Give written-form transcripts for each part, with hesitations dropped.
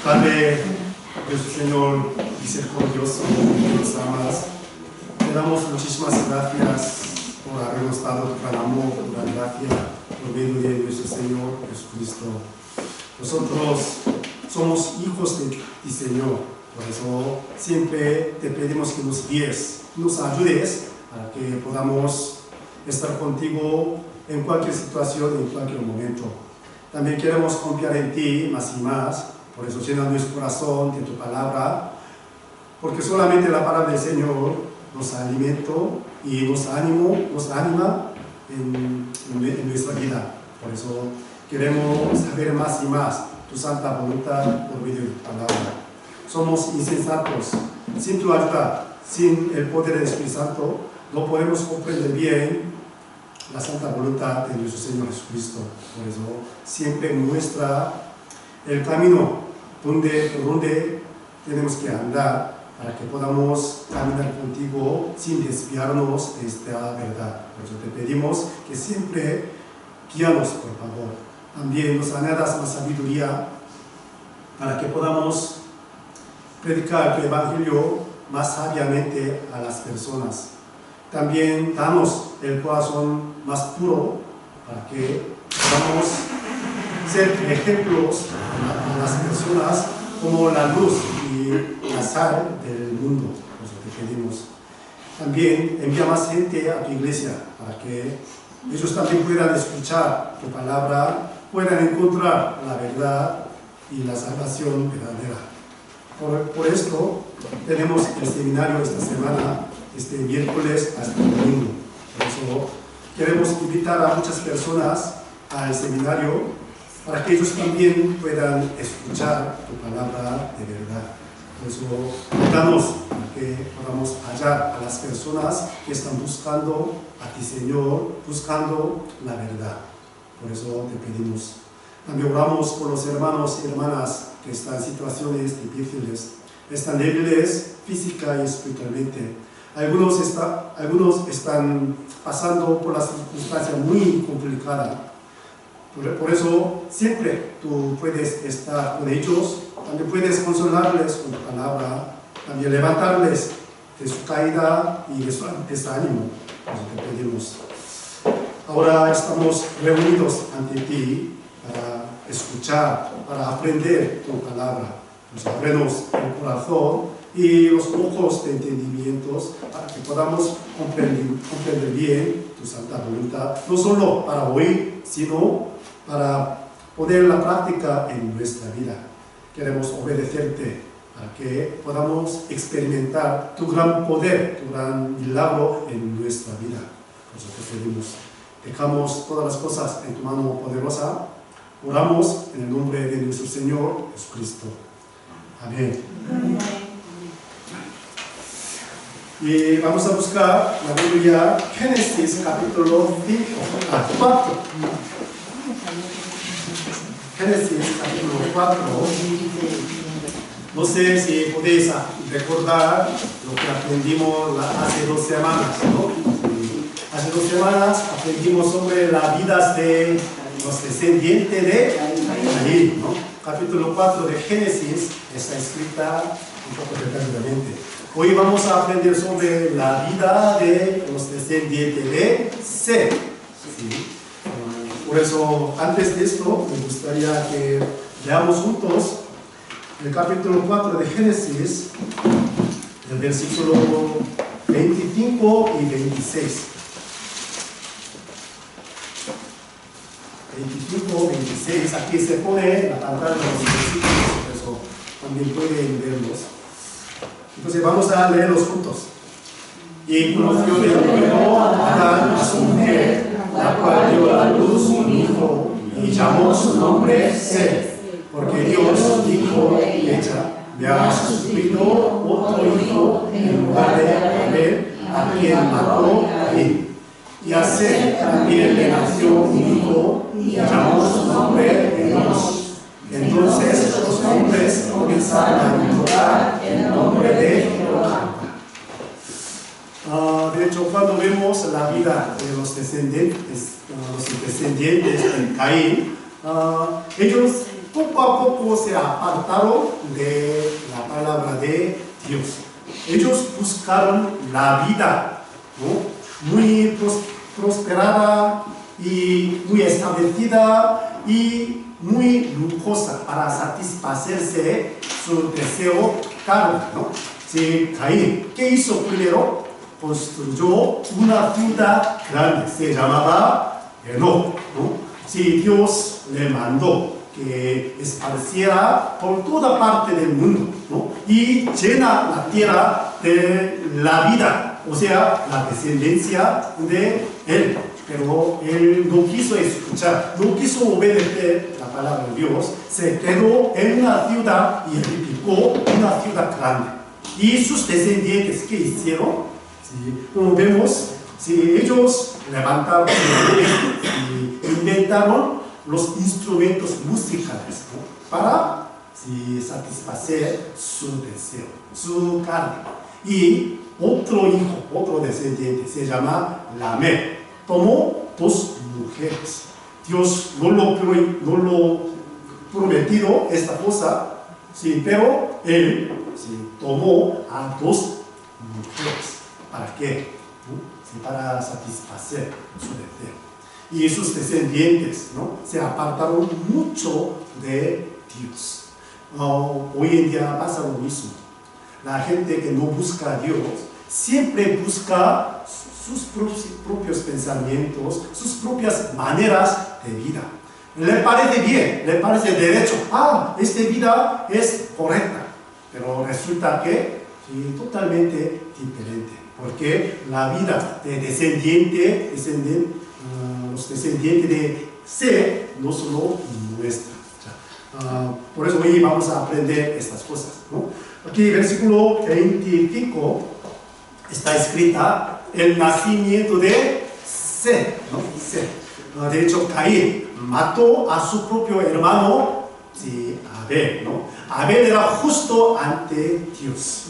Padre, Dios Señor misericordioso, que nos amas, te damos muchísimas gracias por habernos dado tu gran amor, tu gran gracia, por medio de nuestro Señor Jesucristo. Nosotros somos hijos de ti, Señor, por eso siempre te pedimos que nos guíes, nos ayudes para que podamos estar contigo en cualquier situación, en cualquier momento. También queremos confiar en ti más y más, por eso llena nuestro corazón de tu palabra, porque solamente la palabra del Señor nos alimenta y nos anima en nuestra vida. Por eso queremos saber más y más tu santa voluntad por medio de tu palabra. Somos insensatos, sin tu ayuda, sin el poder del Espíritu Santo, no podemos comprender bien la santa voluntad de nuestro Señor Jesucristo. Por eso siempre muestra el camino por donde tenemos que andar para que podamos caminar contigo sin desviarnos de esta verdad. Por eso te pedimos que siempre guíanos, por favor. También nos añadas más sabiduría para que podamos predicar tu evangelio más sabiamente a las personas. También danos el corazón más puro para que podamos ser ejemplos a las personas como la luz y la sal del mundo. Por eso te pedimos. También envía más gente a tu iglesia para que ellos también puedan escuchar tu palabra, puedan encontrar la verdad y la salvación verdadera. Por esto tenemos el seminario esta semana, este miércoles hasta el domingo. Por eso queremos invitar a muchas personas al seminario para que ellos también puedan escuchar tu palabra de verdad. Por eso invitamos a que podamos hallar a las personas que están buscando a ti, Señor, buscando la verdad. Por eso te pedimos. También oramos por los hermanos y hermanas que están en situaciones difíciles, están débiles física y espiritualmente. Algunos están pasando por las circunstancias muy complicadas. Por eso siempre tú puedes estar con ellos, también puedes consolarles con tu palabra, también levantarles de su caída y de su desánimo. Por eso te pedimos. Ahora estamos reunidos ante ti para escuchar, para aprender tu palabra. Pues ábrenos el corazón y los ojos de entendimientos para que podamos comprender bien tu santa voluntad, no solo para oír, sino para poner la práctica en nuestra vida. Queremos obedecerte para que podamos experimentar tu gran poder, tu gran milagro en nuestra vida. Por eso te pedimos. Dejamos todas las cosas en tu mano poderosa. Oramos en el nombre de nuestro Señor Jesucristo. Amén. Amén. Y vamos a buscar la Biblia, Génesis capítulo 4. Génesis capítulo 4. No sé si podéis recordar lo que aprendimos hace 2 semanas, ¿no? Hace 2 semanas aprendimos sobre las vidas de los descendientes de Caín, ¿no? Capítulo 4 de Génesis está escrita un poco detalladamente. Hoy vamos a aprender sobre la vida de los descendientes de Set. ¿Sí? Por eso, antes de esto, me gustaría que leamos juntos el capítulo 4 de Génesis, el versículo 25 y 26. 25, 26, aquí se pone la pantalla de los versículos, por eso también pueden verlos. Entonces vamos a leerlos juntos. Y conoció de nuevo Adán a su mujer, la cual dio a luz un hijo, y llamó su nombre Set, porque Dios dijo en ella, me ha sustituido otro hijo en lugar de Abel, a quien mató Caín. Y a Set también le nació un hijo, y llamó su nombre Enos. Entonces los hombres comenzaron a invocar el nombre de Jehová. De hecho, cuando vemos la vida de los descendientes de Caín, ellos poco a poco se apartaron de la palabra de Dios. Ellos buscaron la vida, ¿no?, muy prosperada y muy establecida y muy lujosa para satisfacerse su deseo carnal, ¿no? Sí, Caín, ¿qué hizo primero? Construyó una ciudad grande, se llamaba Enoc, ¿no? Sí, Dios le mandó que esparciera por toda parte del mundo, ¿no?, y llena la tierra de la vida, o sea, la descendencia de él. Pero él no quiso escuchar, no quiso obedecer la palabra de Dios, se quedó en una ciudad y edificó una ciudad grande. Y sus descendientes, ¿qué hicieron? Sí, como vemos, sí, ellos levantaron y inventaron los instrumentos musicales, ¿no?, para, sí, satisfacer su deseo, su carne. Y otro hijo, otro descendiente, se llama Lamec, tomó 2 mujeres. Dios no lo prometió esta cosa, sí, pero él, sí, tomó a 2 mujeres. ¿Para qué? ¿No? Sí, para satisfacer su deseo. Y sus descendientes, ¿no?, se apartaron mucho de Dios. Hoy en día pasa lo mismo. La gente que no busca a Dios siempre busca sus propios pensamientos, sus propias maneras de vida. Le parece bien, le parece derecho. Esta vida es correcta. Pero resulta que sí, totalmente diferente. Porque la vida de los descendientes de Seth no solo nuestra. Por eso hoy vamos a aprender estas cosas, ¿no? Aquí versículo 25 está escrita el nacimiento de Seth, ¿no? Seth. De hecho, Caín mató a su propio hermano, sí, Abel, ¿no? Abel era justo ante Dios,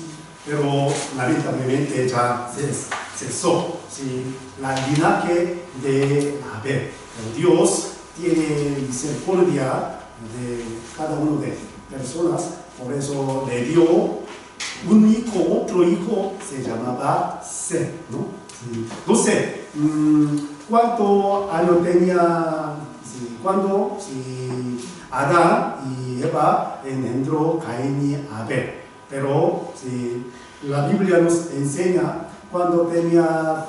pero lamentablemente ya cesó, sí, la linaje de Abel. Pero Dios tiene misericordia de cada uno de personas, por eso le dio un hijo, otro hijo, se llamaba Seth, ¿no? Sí. No sé, ¿cuánto año tenía, sí, cuando Adán y Eva engendró Caín y Abel? Pero sí, la Biblia nos enseña cuando tenía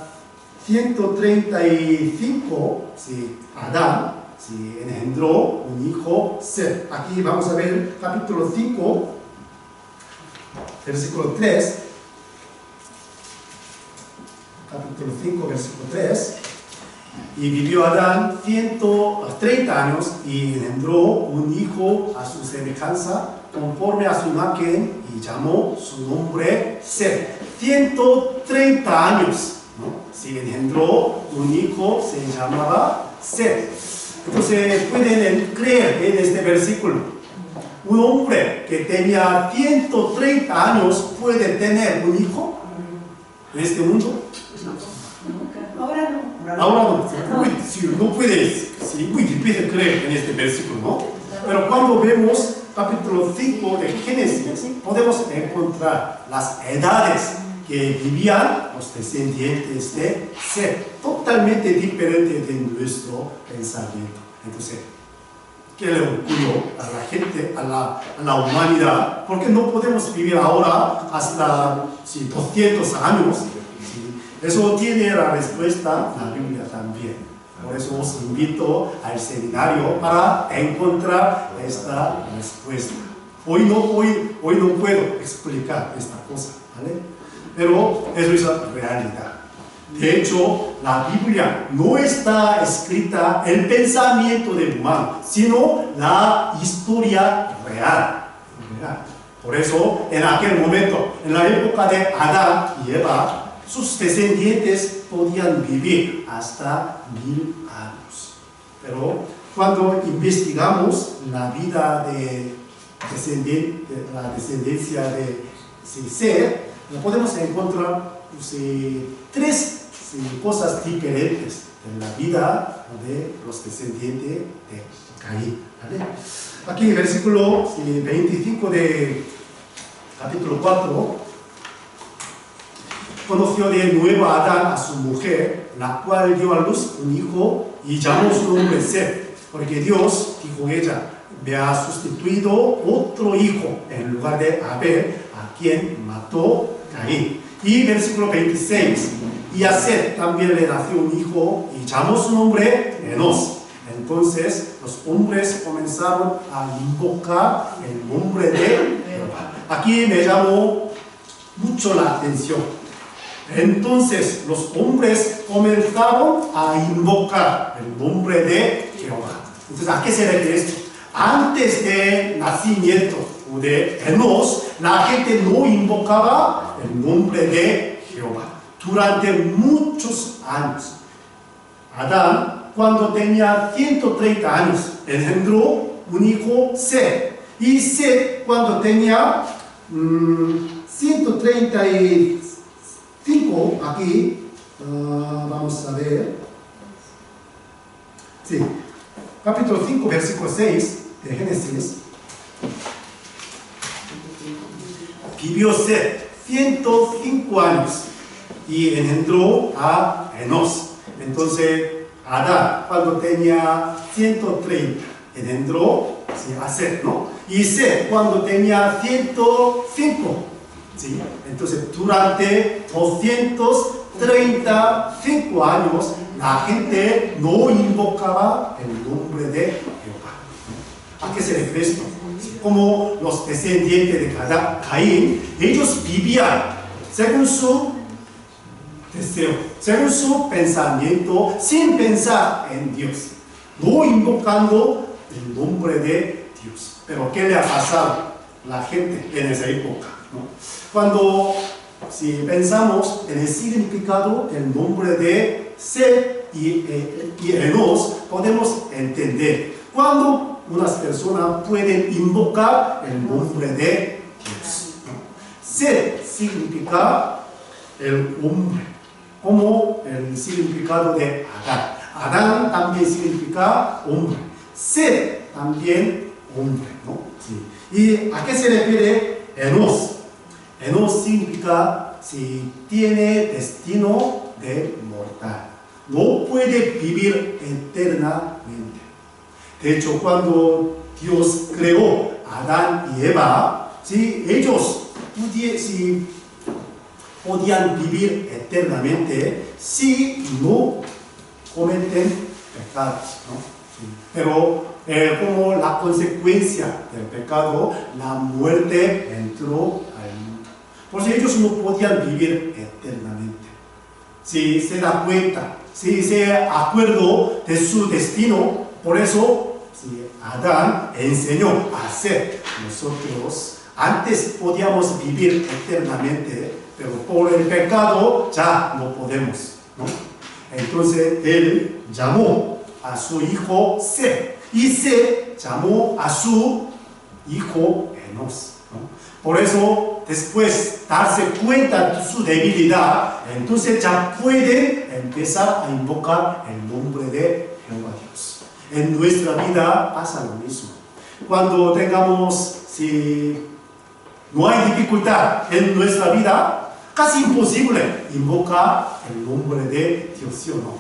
135, sí, Adán, sí, engendró un hijo, Seth. Aquí vamos a ver capítulo 5, versículo 3. Capítulo 5, versículo 3. Y vivió Adán 130 años y engendró un hijo a su semejanza, conforme a su imagen, y llamó su nombre Seth. 130 años, ¿no? Si engendró un hijo, se llamaba Seth. Entonces, pueden creer en este versículo. Un hombre que tenía 130 años puede tener un hijo en este mundo. Ahora no. Ahora no. Sí, no puede, sí, muy difícil creer en este versículo, ¿no? Pero cuando vemos capítulo 5 de Génesis, podemos encontrar las edades que vivían los descendientes de Seth, totalmente diferente de nuestro pensamiento. Entonces, ¿qué le ocurrió a la gente, a la humanidad? Porque no podemos vivir ahora hasta 200 años. ¿Sí? Eso tiene la respuesta la Biblia también. Por eso os invito al seminario para encontrar esta respuesta. Hoy no puedo explicar esta cosa, ¿vale? Pero eso es la realidad. De hecho, la Biblia no está escrita el pensamiento del humano, sino la historia real. Por eso, en aquel momento, en la época de Adán y Eva, sus descendientes podían vivir hasta 1000 años. Pero cuando investigamos la vida de la descendencia de Seth, podemos encontrar tres cosas diferentes en la vida de los descendientes de Caín, ¿vale? Aquí en el versículo 25 de capítulo 4, conoció de nuevo a Adán a su mujer, la cual dio a luz un hijo y llamó su nombre Set, porque Dios, dijo ella, me ha sustituido otro hijo en lugar de Abel, a quien mató Caín. Y versículo 26, y a Set también le nació un hijo y llamó su nombre Enos. Entonces los hombres comenzaron a invocar el nombre de Jehová. Aquí me llamó mucho la atención. Entonces los hombres comenzaron a invocar el nombre de Jehová. Entonces, ¿a qué se refiere esto? Antes del nacimiento de Enos, la gente no invocaba el nombre de Jehová. Durante muchos años, Adán, cuando tenía 130 años, engendró un hijo Set. Y Set, cuando tenía 135, aquí, vamos a ver, sí, capítulo 5, versículo 6 de Génesis, vivió Set 105 años y engendró a Enos. Entonces, Adán, cuando tenía 130, engendró a Set, ¿no? Y Set, cuando tenía 105, ¿sí? Entonces, durante 235 años, la gente no invocaba el nombre de Jehová. ¿A qué se refiere esto? Como los descendientes de Caín, ellos vivían según su deseo, según su pensamiento, sin pensar en Dios, no invocando el nombre de Dios. Pero ¿qué le ha pasado a la gente en esa época, ¿no? Cuando si pensamos en el significado del nombre de Set y Enos, podemos entender cuando unas personas pueden invocar el nombre de Dios, ¿no? Set significa el hombre, como el significado de Adán. Adán también significa hombre. Set también hombre, ¿no? Sí. ¿Y a qué se refiere Enos? Enos significa si tiene destino de mortal. No puede vivir eternamente. De hecho, cuando Dios creó a Adán y Eva, ¿sí? Ellos podían vivir eternamente si no cometen pecados, ¿no? Sí. Pero como la consecuencia del pecado, la muerte entró al mundo. Por eso ellos no podían vivir eternamente. Si se da cuenta, si se acuerda de su destino, por eso Adán enseñó a Set. Nosotros antes podíamos vivir eternamente, pero por el pecado ya no podemos, ¿no? Entonces él llamó a su hijo Set y Set llamó a su hijo Enos, ¿no? Por eso después darse cuenta de su debilidad, entonces ya puede empezar a invocar el nombre de Jehová Dios. En nuestra vida pasa lo mismo. Cuando tengamos, si no hay dificultad en nuestra vida, casi imposible invocar el nombre de Dios, ¿sí o no?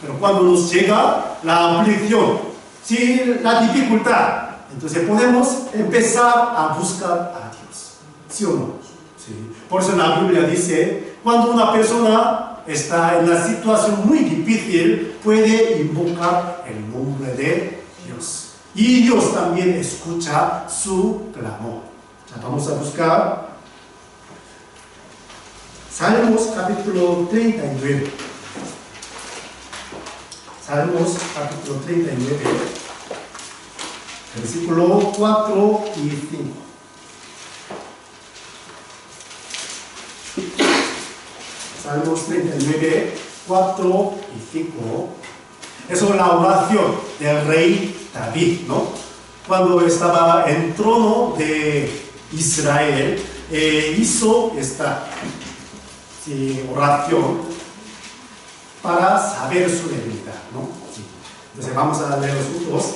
Pero cuando nos llega la aflicción, si la dificultad, entonces podemos empezar a buscar a Dios, ¿sí o no? Sí. Por eso la Biblia dice, cuando una persona está en una situación muy difícil, puede invocar el nombre de Dios. Y Dios también escucha su clamor. Ya vamos a buscar Salmos capítulo 39. Salmos capítulo 39, versículo 4 y 5. Salmos 39, 4 y 5. Eso es la oración del rey David, ¿no? Cuando estaba en el trono de Israel, hizo esta oración para saber su debilidad, ¿no? Sí. Entonces vamos a leer los juntos.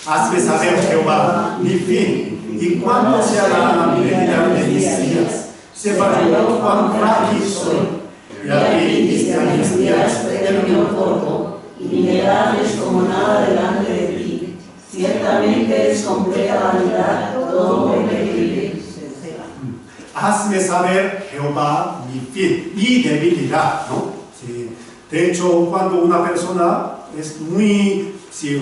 Hazme saber, Jehová, mi fin, y cuándo sea la medida de mis días. Sepa yo cuán frágil soy. Y a ti diste a mis días término corto, y mi edad es como nada delante de ti. Ciertamente es completa vanidad todo lo que vive. Hazme saber, Jehová, mi fin, mi debilidad, ¿no? Sí. De hecho, cuando una persona es muy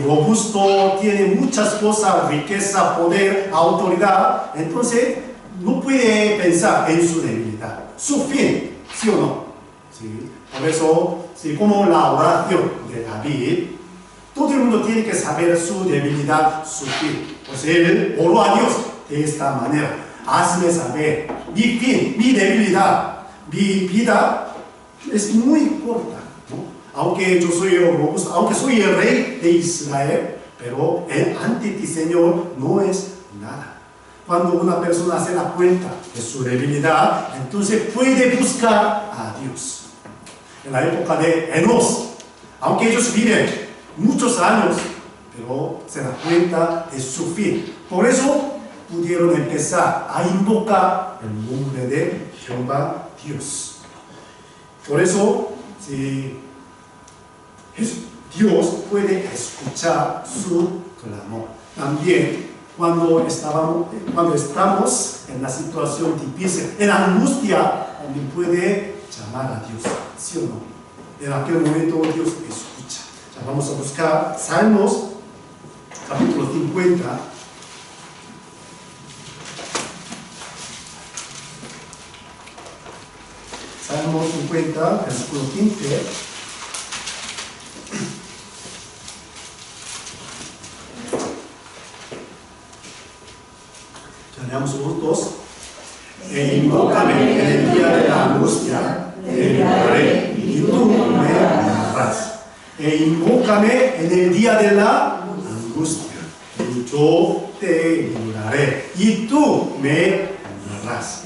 robusto, tiene muchas cosas, riqueza, poder, autoridad, entonces no puede pensar en su debilidad, su fin, ¿sí o no? ¿Sí? Por eso, sí, como la oración de David, todo el mundo tiene que saber su debilidad, su fin. Pues él oró a Dios de esta manera. Hazme saber mi fin, mi debilidad, mi vida es muy corta, ¿no? Aunque yo soy robusto, aunque soy el rey de Israel, pero ante ti, Señor, no es nada. Cuando una persona se da cuenta de su debilidad, entonces puede buscar a Dios. En la época de Enos, aunque ellos viven muchos años, pero se da cuenta de su fin. Por eso pudieron empezar a invocar el nombre de Jehová Dios. Por eso, si Dios puede escuchar su clamor. También cuando estamos en la situación difícil, en la angustia, también puede llamar a Dios, ¿sí o no? En aquel momento Dios escucha. Ya vamos a buscar Salmos, capítulo 50. Salmos 50, versículo 15. Leamos juntos. E invócame en el día de la angustia, te libraré y tú me librarás. E invócame en el día de la angustia, y yo te libraré y tú me librarás.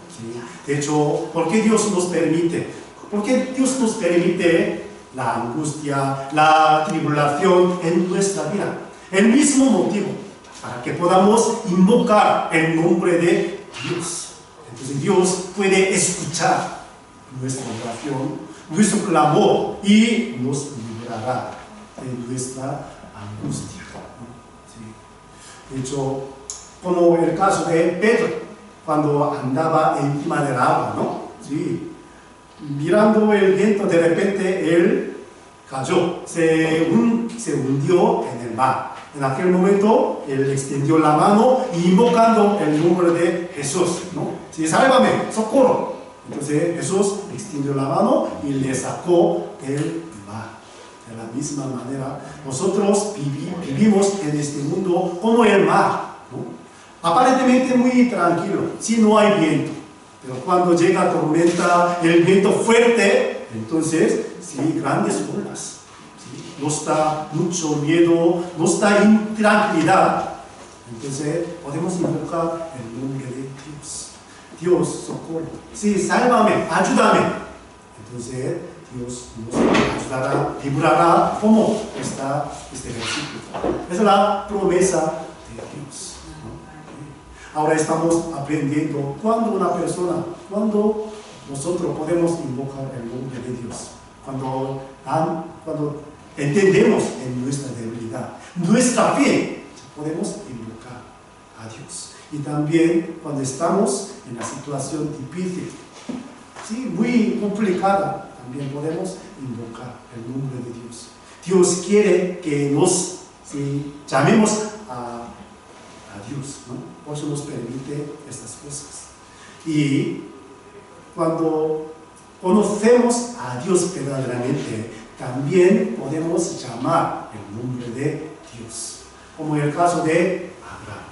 ¿Sí? De hecho, ¿por qué Dios nos permite? ¿Por qué Dios nos permite la angustia, la tribulación en nuestra vida? El mismo motivo, para que podamos invocar el nombre de Dios. Entonces Dios puede escuchar nuestra oración, nuestro clamor y nos librará de nuestra angustia. ¿Sí? De hecho, como el caso de Pedro, cuando andaba encima del agua, ¿no? Sí. Mirando el viento, de repente él cayó, se hundió en el mar. En aquel momento, él extendió la mano y invocando el nombre de Jesús, ¿no? Sí, sálvame, socorro. Entonces Jesús extendió la mano y le sacó del mar. De la misma manera, nosotros vivimos en este mundo como el mar, ¿no? Aparentemente muy tranquilo, si no hay viento. Pero cuando llega tormenta, el viento fuerte, entonces, sí, grandes olas. Nos da mucho miedo, nos da intranquilidad. Entonces podemos invocar el nombre de Dios. Dios, socorro. Sí, sálvame, ayúdame. Entonces Dios nos ayudará, librará. ¿Cómo está este versículo? Esa es la promesa de Dios. Ahora estamos aprendiendo cuando cuando nosotros podemos invocar el nombre de Dios. Cuando entendemos en nuestra debilidad, nuestra fe, podemos invocar a Dios. Y también cuando estamos en la situación difícil, ¿sí? Muy complicada, también podemos invocar el nombre de Dios. Dios quiere que nos llamemos a Dios, ¿no? Por eso nos permite estas cosas. Y cuando conocemos a Dios verdaderamente, también podemos llamar el nombre de Dios, como en el caso de Abraham.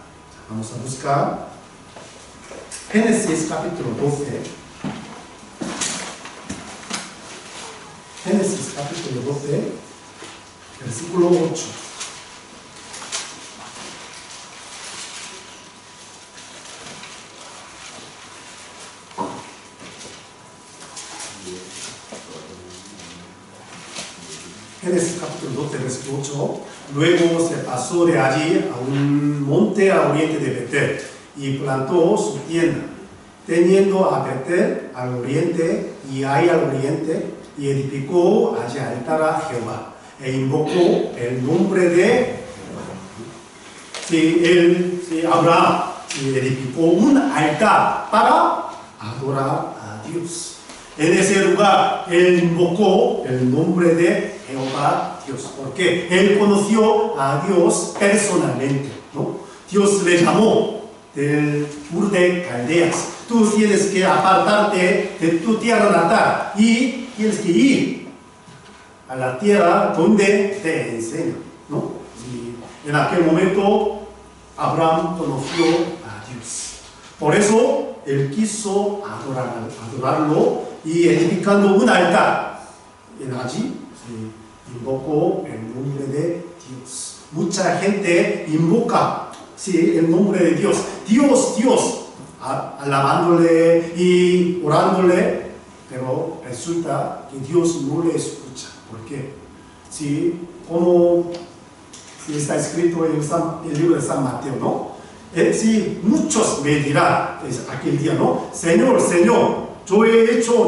Vamos a buscar Génesis capítulo 12. Génesis capítulo 12, versículo 8. Génesis capítulo 12, versículo 8. Luego se pasó de allí a un monte al oriente de Betel y plantó su tienda, teniendo a Betel al oriente y Ai al oriente, y edificó allí altar a Jehová e invocó el nombre de Abraham, y edificó un altar para adorar a Dios. En ese lugar él invocó el nombre de Jehová Dios, porque él conoció a Dios personalmente, ¿no? Dios le llamó del Ur de Caldeas. Tú tienes que apartarte de tu tierra natal y tienes que ir a la tierra donde te enseña, ¿no? Y en aquel momento Abraham conoció a Dios. Por eso él quiso adorarlo y edificando un altar. Y allí invocó el nombre de Dios. Mucha gente invoca el nombre de Dios. Dios, alabándole y orándole, pero resulta que Dios no le escucha. ¿Por qué? Como está escrito en el libro de San Mateo, ¿no? Muchos me dirán aquel día, ¿no? Señor, yo he hecho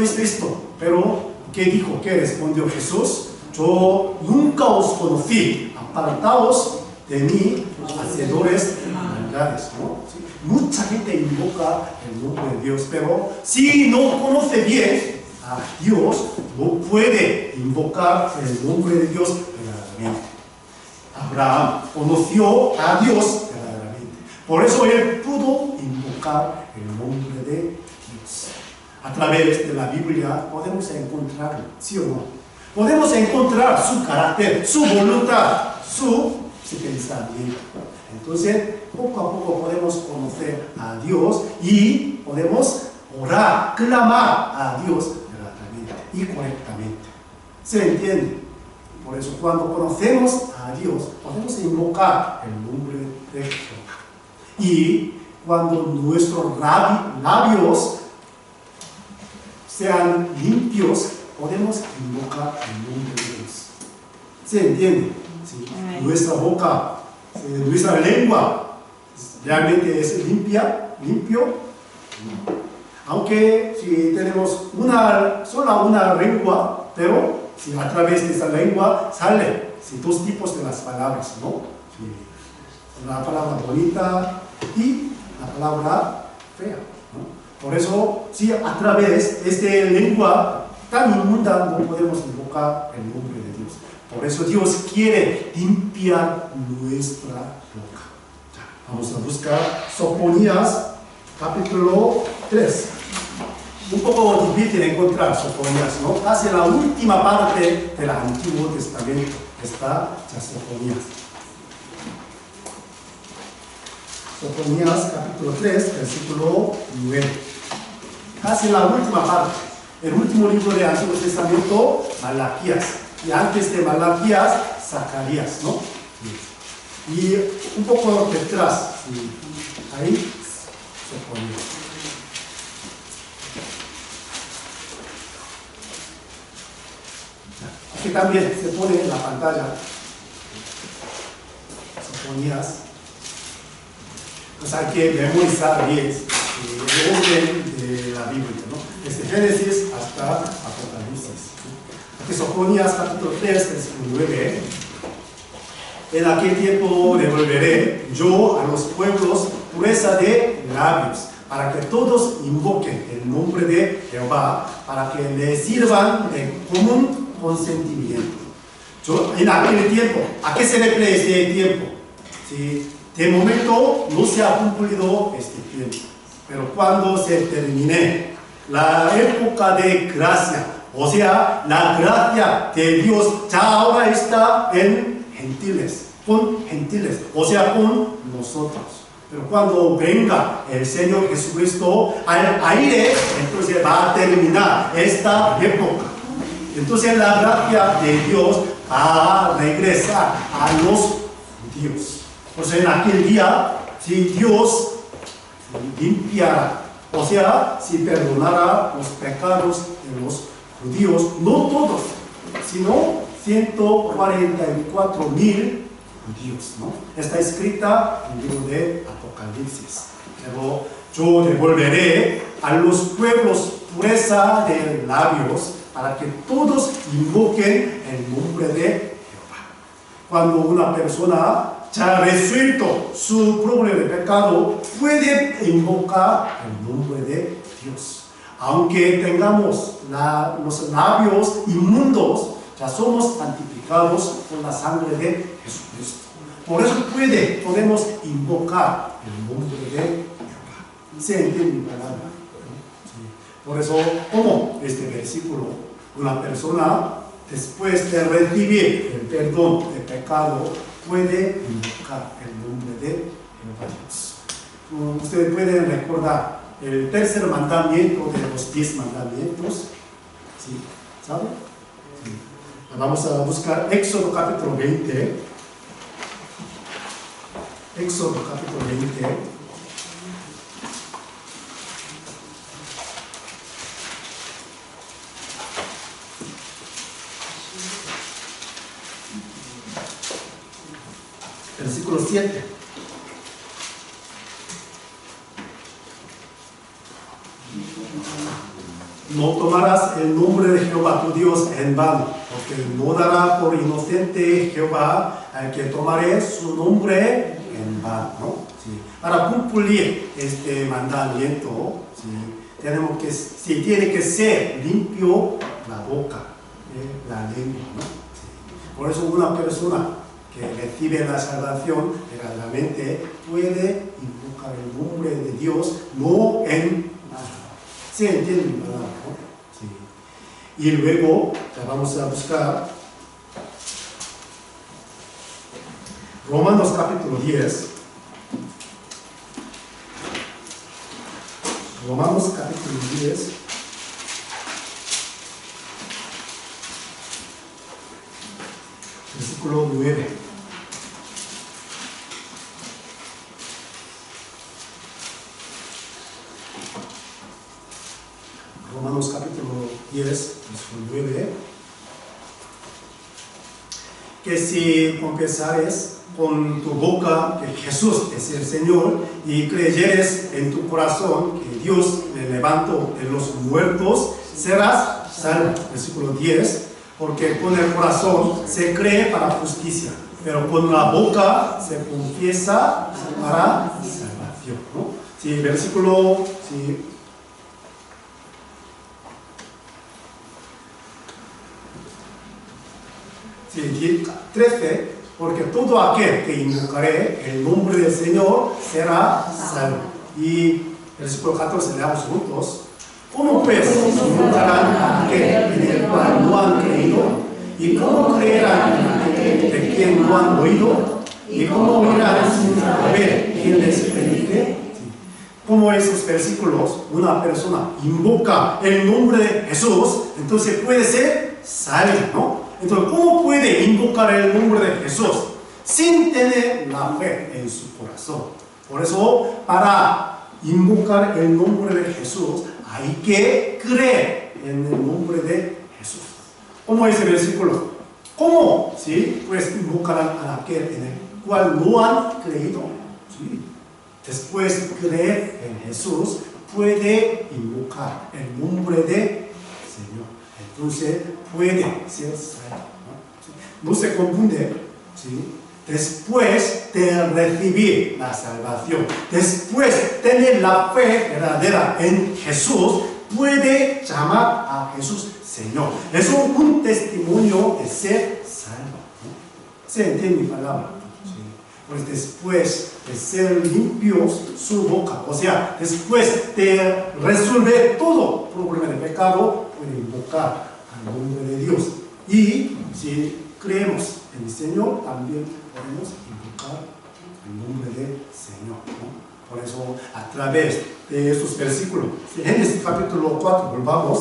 esto. Pero, ¿qué dijo? ¿Qué respondió Jesús? Yo nunca os conocí, apartaos de mí, hacedores de maldades, ¿no? Mucha gente invoca el nombre de Dios, pero si no conoce bien a Dios, no puede invocar el nombre de Dios verdaderamente. Abraham conoció a Dios verdaderamente. Por eso él pudo invocar el nombre de Dios. A través de la Biblia podemos encontrarlo, ¿sí o no? Podemos encontrar su carácter, su voluntad, su pensamiento. Entonces, poco a poco podemos conocer a Dios y podemos orar, clamar a Dios verdaderamente y correctamente. ¿Se entiende? Por eso cuando conocemos a Dios, podemos invocar el nombre de Jehová. Y cuando nuestros labios sean limpios, podemos invocar el nombre de Dios. ¿Se entiende? ¿Sí? Nuestra boca, nuestra lengua, ¿realmente es limpio? Aunque si tenemos solo una lengua, pero si a través de esa lengua sale dos tipos de las palabras, ¿no? La palabra bonita y la palabra fea, ¿no? Por eso, si a través de esta lengua tan inmunda no podemos invocar el nombre de Dios. Por eso Dios quiere limpiar nuestra boca. Vamos a buscar Sofonías capítulo 3. Un poco difícil encontrar Sofonías, ¿no? Casi la última parte del Antiguo Testamento está Sofonías. Sofonías capítulo 3, versículo 9. Casi la última parte. El último libro del Antiguo Testamento, Malaquías. Y antes de Malaquías, Zacarías, ¿no? Y un poco detrás, ahí, Sofonías. Aquí también se pone en la pantalla Sofonías. Pues hay que memorizar bien el orden de la Biblia, ¿no? Desde Génesis hasta Apocalipsis. Aquí Sofonías capítulo 3, versículo 9. En aquel tiempo devolveré yo a los pueblos pureza de labios, para que todos invoquen el nombre de Jehová, para que le sirvan de común consentimiento. En aquel tiempo, ¿a qué se refiere este tiempo? Si de momento no se ha cumplido este tiempo, pero cuando se termine la época de gracia, o sea, la gracia de Dios ya ahora está en gentiles, o sea, con nosotros. Pero cuando venga el Señor Jesucristo al aire, entonces va a terminar esta época. Entonces la gracia de Dios va a regresar a los judíos. O sea, en aquel día, si Dios limpiara, o sea, si perdonara los pecados de los judíos, no todos, sino 144,000 judíos, ¿no? Está escrita en el libro de Apocalipsis. Pero yo devolveré a los pueblos pureza de labios para que todos invoquen el nombre de Jehová. Cuando una persona ya ha resuelto su problema de pecado, puede invocar el nombre de Dios. Aunque tengamos los labios inmundos, ya somos santificados por la sangre de Jesucristo. Por eso podemos invocar el nombre de Jehová. ¿Se entiende mi palabra? Sí. Por eso, como este versículo, una persona después de recibir el perdón de pecado puede invocar el nombre de Jehová Dios. Ustedes pueden recordar el tercer mandamiento de los 10 mandamientos. ¿Sí? ¿Saben? Sí. Vamos a buscar Éxodo capítulo 20. Éxodo capítulo 20. Versículo 7. No tomarás el nombre de Jehová tu Dios en vano, porque no dará por inocente Jehová al que tomare su nombre en vano, ¿no? Sí. Para cumplir este mandamiento, tiene que ser limpio la boca, la lengua, ¿no? Sí. Por eso una persona que recibe la salvación verdaderamente puede invocar el nombre de Dios, no en nada. ¿Se entiende mi palabra? ¿No? Sí. Y luego vamos a buscar Romanos capítulo 10. Romanos capítulo 10. Versículo 9. Romanos capítulo 10, versículo 9. Que si confesares con tu boca que Jesús es el Señor y creyeres en tu corazón que Dios le levantó de los muertos, serás salvo. Versículo 10. Porque con el corazón se cree para justicia, pero con la boca se confiesa para salvación, ¿no? Sí, versículo 13, porque todo aquel que invocare el nombre del Señor será salvo. Y versículo 14, leamos juntos. ¿Cómo pues invocarán a aquel en el cual no han creído? ¿Y cómo creerán en aquel de quien no han oído? ¿Y cómo oirán sin saber quién les predique? Como esos versículos, una persona invoca el nombre de Jesús, entonces puede ser salvo, ¿no? Entonces, ¿cómo puede invocar el nombre de Jesús sin tener la fe en su corazón? Por eso, para invocar el nombre de Jesús, hay que creer en el nombre de Jesús. ¿Cómo es el versículo? ¿Cómo? ¿Sí? Pues invocarán a aquel en el cual no han creído. ¿Sí? Después de creer en Jesús, puede invocar el nombre de Señor. Entonces puede ser salvo. No se confunde. ¿Sí? Después de recibir la salvación, después de tener la fe verdadera en Jesús, puede llamar a Jesús Señor. Es un testimonio de ser salvo, ¿no? ¿Se entiende mi palabra? Sí. Pues después de ser limpios su boca, o sea, después de resolver todo problema de pecado, puede invocar al nombre de Dios. Y si creemos en el Señor, también podemos invocar el nombre del Señor, ¿no? Por eso, a través de estos versículos, en Génesis capítulo 4, volvamos,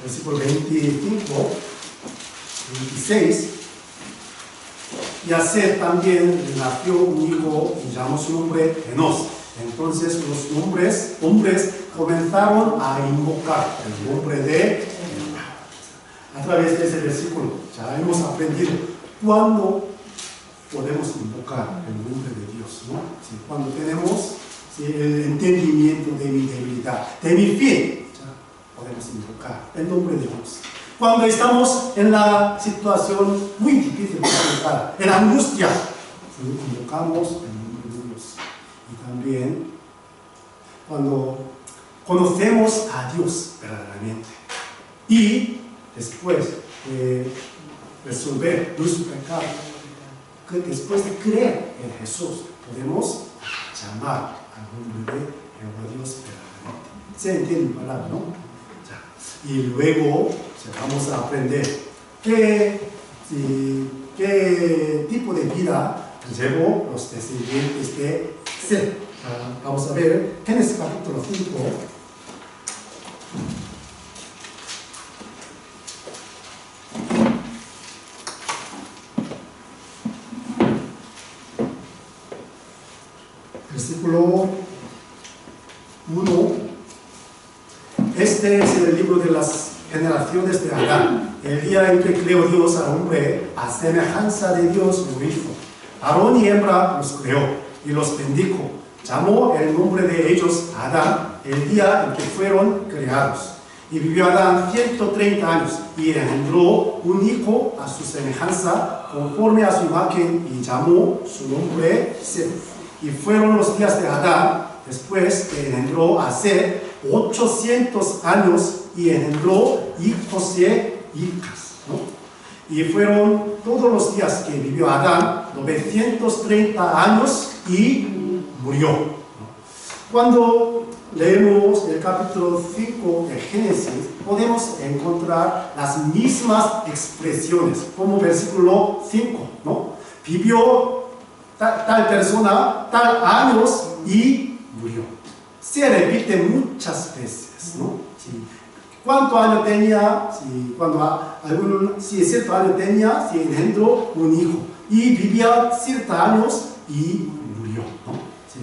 versículo 25, 26, y a Seth también nació un hijo y llamó su nombre Enos. Entonces los hombres comenzaron a invocar el nombre de Jehová. través de ese versículo ya hemos aprendido cuándo podemos invocar el nombre de Dios, ¿no? Sí, cuando tenemos el entendimiento de mi debilidad, de mi fe, ya podemos invocar el nombre de Dios. Cuando estamos en la situación muy difícil de enfrentar, en angustia, ¿sí? Invocamos el nombre de Dios. Y también cuando conocemos a Dios verdaderamente y después de resolver nuestro pecado, que después de creer en Jesús podemos llamar al nombre de Jehová Dios verdaderamente. ¿Se entiende mi palabra, no? Ya. Y luego vamos a aprender qué tipo de vida llevó los descendientes de Seth. Vamos a ver Génesis capítulo 5. Versículo 1. Este es el libro de las generaciones de Adán. El día en que creó Dios al hombre, a semejanza de Dios lo hizo. Aarón y hembra los creó y los bendijo. Llamó el nombre de ellos Adán el día en que fueron creados. Y vivió Adán 130 años y engendró un hijo a su semejanza, conforme a su imagen, y llamó su nombre Seth. Y fueron los días de Adán, después que engendró a Seth, 800 años, y engendró hijos y hijas, ¿no? Y fueron todos los días que vivió Adán, 930 años, y murió, ¿no? Cuando leemos el capítulo 5 de Génesis, podemos encontrar las mismas expresiones, como versículo 5, ¿no? Vivió tal persona, tal años, y murió. Se repite muchas veces, ¿no? Sí. ¿Cuánto año tenía? Sí, si cierto año tenía, si engendró un hijo. Y vivía ciertos años y murió, ¿no? Sí.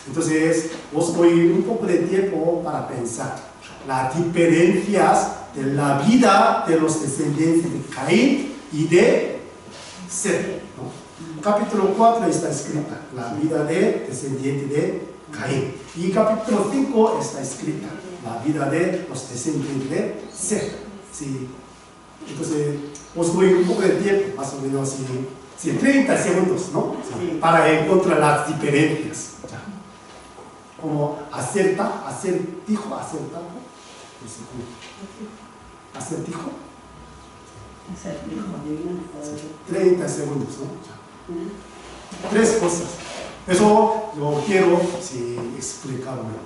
Entonces, os doy un poco de tiempo para pensar las diferencias de la vida de los descendientes de Caín y de Seth, ¿no? Capítulo 4 está escrita la vida de descendiente de Caín. Y capítulo 5 está escrita la vida de los descendientes de Seth. Sí. Entonces, os doy un poco de tiempo, más o menos, 30 segundos, ¿no? Sí. Para encontrar las diferencias. Ya. Como acertijo. 30 segundos, ¿no? Ya. 3 cosas. Eso yo quiero explicarlo, ¿no?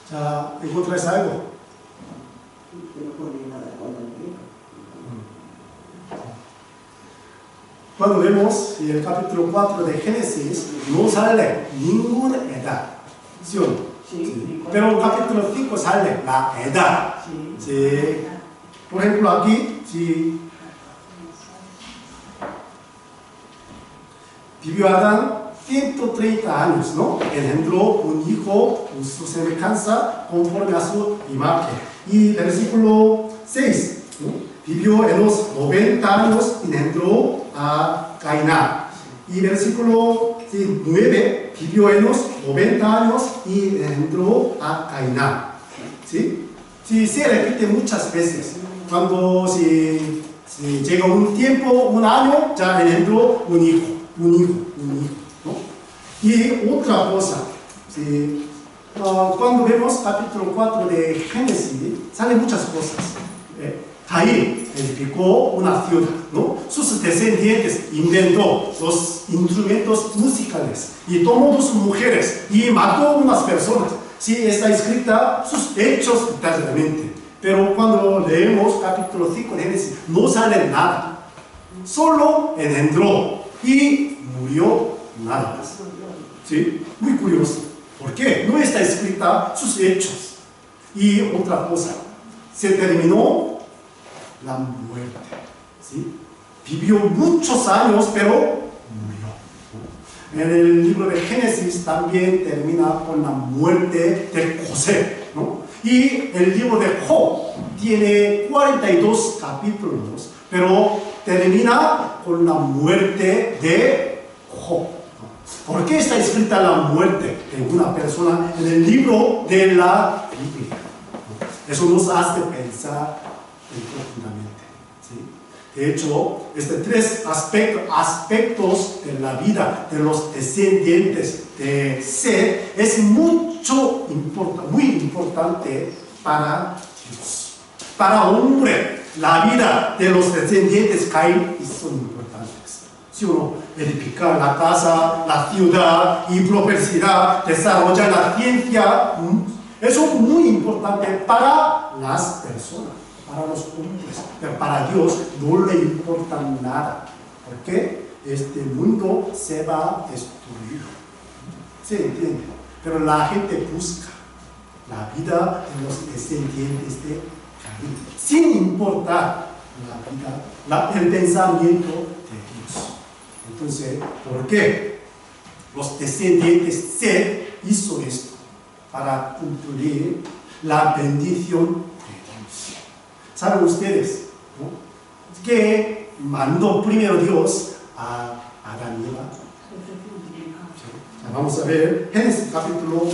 ¿Ya encontráis algo? Cuando vemos el capítulo 4 de Génesis, no sale ninguna edad, ¿sí o no? Sí. Pero en el capítulo 5 sale la edad. Sí. Por ejemplo, aquí, vivió Adán 130 años, ¿no? Engendró un hijo en su semejanza, conforme a su imagen. Y versículo 6, ¿no? Vivió en los 90 años y engendró a Cainán. Y versículo 9, vivió en los 90 años y engendró a Cainán. ¿Sí? Sí, se repite muchas veces. Cuando si llega un tiempo, un año, ya engendró un hijo, ¿no? Y otra cosa, ¿sí? Cuando vemos capítulo 4 de Génesis, salen muchas cosas. Caín edificó una ciudad, ¿no? Sus descendientes inventó los instrumentos musicales y tomó sus mujeres y mató a unas personas. Sí, está escrita sus hechos detalladamente. Pero cuando leemos capítulo 5 de Génesis, no sale nada. Solo engendró y murió, nada más. ¿Sí? Muy curioso. ¿Por qué? No está escrita sus hechos. Y otra cosa, se terminó la muerte. ¿Sí? Vivió muchos años, pero murió. En el libro de Génesis también termina con la muerte de José, ¿no? Y el libro de Job tiene 42 capítulos, pero termina con la muerte de Job. ¿Por qué está escrita la muerte de una persona en el libro de la Biblia? Eso nos hace pensar profundamente. ¿Sí? De hecho, tres aspectos de la vida de los descendientes de Seth es muy importante para Dios. Para hombre, la vida de los descendientes de Caín son importantes. ¿Sí o no? Edificar la casa, la ciudad y prosperidad, desarrollar la ciencia. Eso es muy importante para las personas, para los hombres. Pero para Dios no le importa nada. Porque este mundo se va a destruir. ¿Se entiende? Pero la gente busca la vida de los descendientes de Caín, sin importar la vida, el pensamiento de Dios. Entonces, ¿por qué los descendientes de Seth hizo esto? Para cumplir la bendición de Dios. ¿Saben ustedes, no? Que mandó primero Dios a Adán y Eva? Sí. Vamos a ver Génesis capítulo 1.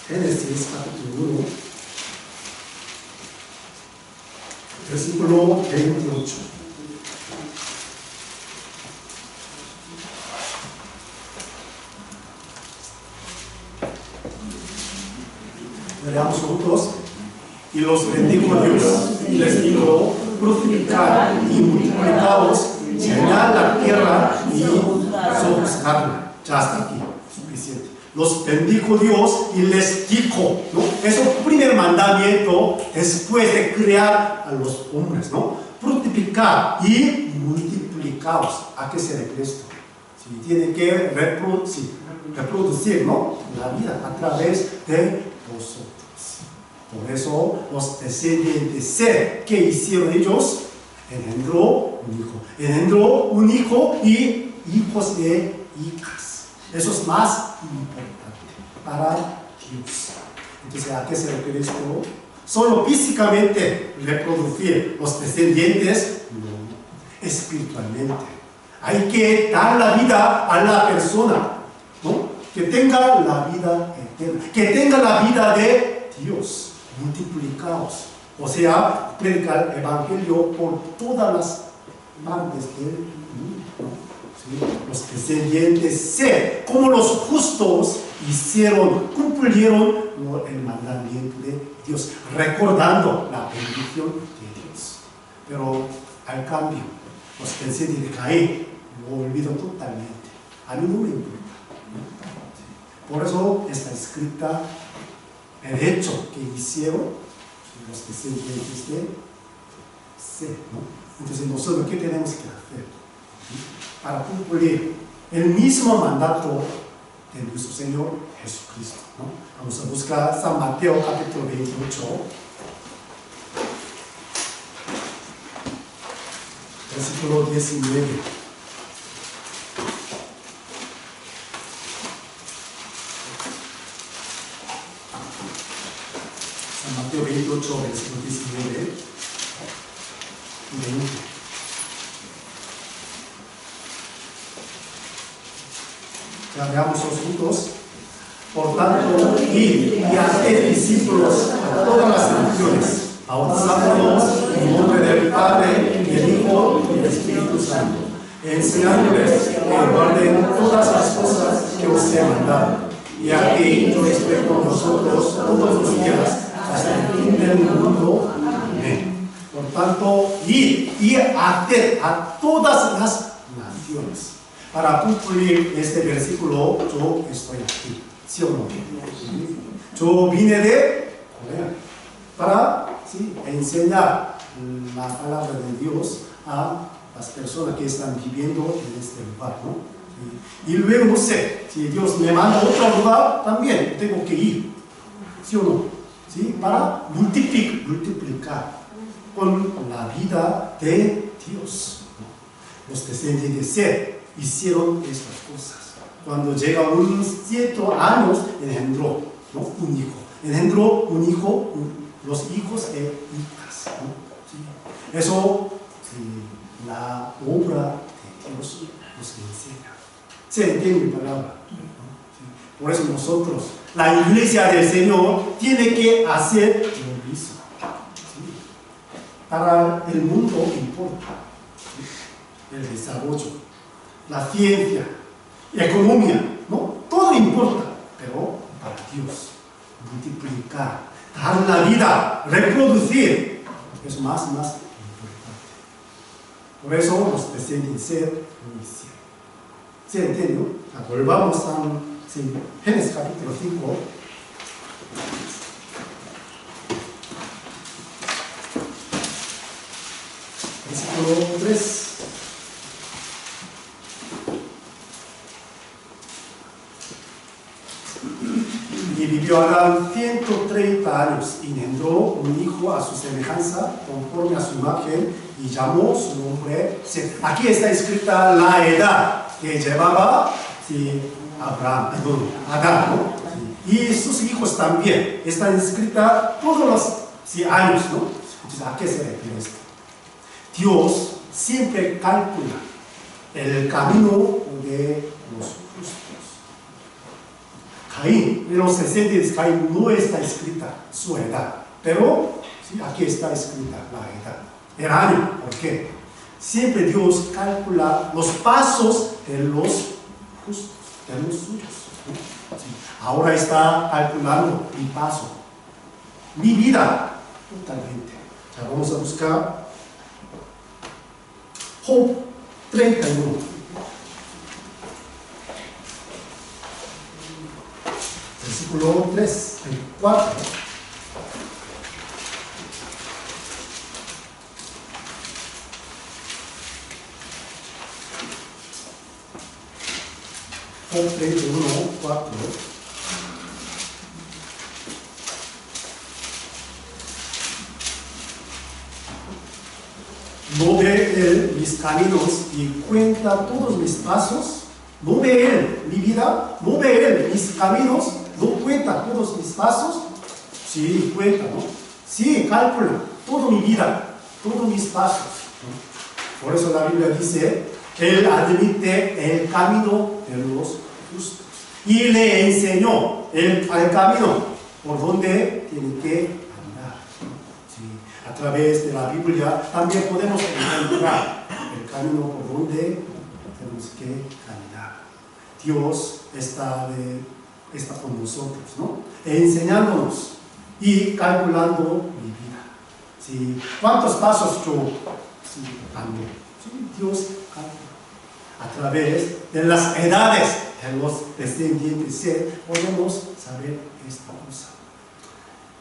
Génesis capítulo 1, versículo 28. Leamos juntos. Y los bendijo Dios y les dijo: fructificad y multiplicaos, llenad la tierra y sojuzgadla. Ya hasta aquí, suficiente. Los bendijo Dios y les dijo, ¿no? Es el primer mandamiento después de crear a los hombres, ¿no? Fructificar y multiplicaos. ¿A qué se refiere esto? Si tiene que reproducir, ¿no? La vida a través de vosotros. Por eso los descendientes de Seth, ¿qué hicieron ellos? Engendró un hijo y hijos de hijas. Eso es más importante para Dios. Entonces, ¿a qué se refiere esto? Solo físicamente reproducir los descendientes, no, espiritualmente. Hay que dar la vida a la persona, ¿no? Que tenga la vida eterna, que tenga la vida de Dios. Multiplicaos, o sea, predicar el evangelio por todas las partes del mundo. ¿Sí? Los descendientes Seth, como los justos, cumplieron el mandamiento de Dios, recordando la bendición de Dios. Pero al cambio, los descendientes de Caín lo olvidan totalmente. A mí no me importa. ¿Sí? Por eso está escrita el hecho que hicieron los descendientes de Seth, ¿no? Entonces, nosotros, ¿qué tenemos que hacer? ¿Sí? Para cumplir el mismo mandato de nuestro Señor Jesucristo, ¿no? Vamos a buscar San Mateo capítulo 28, versículo 19. Mateo 28, versículo 19 y 20. Ya veamos los juntos. Por tanto, id y haced discípulos a todas las naciones, bautizándolos en nombre del Padre, y del Hijo y del Espíritu Santo, enseñándoles que guarden todas las cosas que os he mandado. Y aquí yo estoy con vosotros todos los días, hasta el fin del mundo. Amén. Por tanto, ir y hacer a todas las naciones. Para cumplir este versículo, yo estoy aquí. ¿Sí o no? Yo vine de Corea para enseñar la palabra de Dios a las personas que están viviendo en este lugar, ¿no? ¿Sí? Y luego, no sé, si Dios me manda a otro lugar, también tengo que ir, ¿sí o no? ¿Sí? Para multiplicar con la vida de Dios, ¿no? Los descendientes de Seth hicieron estas cosas. Cuando llega unos 7 años, engendró, ¿no? Un hijo. Engendró un hijo, los hijos e hijas, ¿no? ¿Sí? Eso, sí, la obra de Dios nos enseña. ¿Se entiende mi palabra? ¿No? ¿Sí? Por eso nosotros, la iglesia del Señor, tiene que hacer lo mismo. ¿Sí? Para el mundo importa, ¿sí? El desarrollo, la ciencia, la economía, ¿no? Todo importa, pero para Dios, multiplicar, dar la vida, reproducir, es más importante. Por eso los descendientes lo hicieron. ¿Se entiende? Volvamos a Génesis capítulo 5. Versículo 3. Y vivió Adán 130 años y engendró un hijo a su semejanza, conforme a su imagen, y llamó su nombre Seth. Aquí está escrita la edad que llevaba, sí, Adán, ¿no? Sí. Y sus hijos también. Están escritas todos los, sí, años, ¿no? Entonces, ¿a qué se refiere esto? Dios siempre calcula el camino de los justos. Caín, en los descendientes de Caín no está escrita su edad, pero sí, aquí está escrita la edad, el año. ¿Por qué? Siempre Dios calcula los pasos de los justos, de los suyos, ¿no? Sí. Ahora está calculando mi paso, mi vida, totalmente. Ya vamos a buscar Job 31. Versículo 3, 4. Job 31, 4. ¿No ve él mis caminos y cuenta todos mis pasos? ¿No ve él mi vida? ¿No ve él mis caminos? ¿No cuenta todos mis pasos? Sí, cuenta, ¿no? Sí, calcula toda mi vida, todos mis pasos, ¿no? Por eso la Biblia dice, él admite el camino de los justos y le enseñó el camino por donde tiene que andar, ¿no? Sí. A través de la Biblia también podemos encontrar el camino por donde tenemos que caminar. Dios está con nosotros, ¿no? Enseñándonos y calculando mi vida. ¿Sí? ¿Cuántos pasos yo ando? ¿Sí? Dios calcula. A través de las edades de los descendientes podemos saber esta cosa.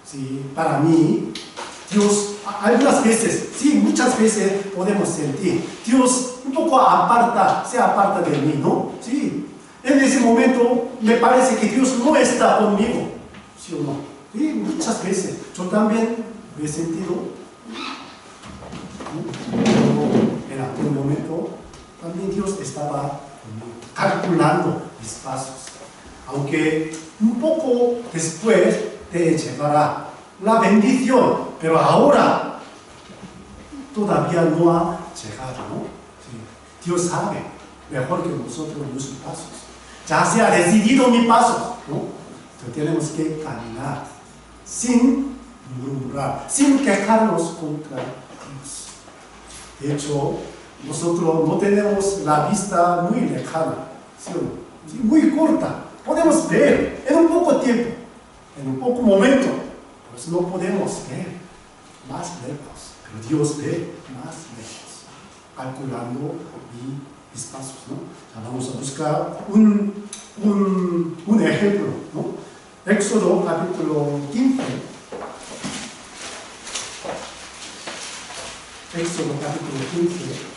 ¿Sí? Para mí, Dios, algunas veces, sí, muchas veces podemos sentir, Dios un poco se aparta de mí, ¿no? Sí. En ese momento me parece que Dios no está conmigo, ¿sí o no? Sí, muchas veces. Yo también lo he sentido. En algún momento también Dios estaba conmigo, calculando mis pasos. Aunque un poco después te llevará la bendición, pero ahora todavía no ha llegado, ¿no? Sí. Dios sabe mejor que nosotros nuestros pasos. Ya se ha decidido mi paso, ¿no? Entonces tenemos que caminar sin murmurar, sin quejarnos contra Dios. De hecho, nosotros no tenemos la vista muy lejana, ¿sí o no? ¿Sí? Muy corta. Podemos ver en un poco tiempo, en un poco momento, pues no podemos ver más lejos, pero Dios ve más lejos, calculando mis pasos, ¿no? Vamos a buscar un ejemplo, ¿no? Éxodo capítulo 15. Éxodo capítulo 15.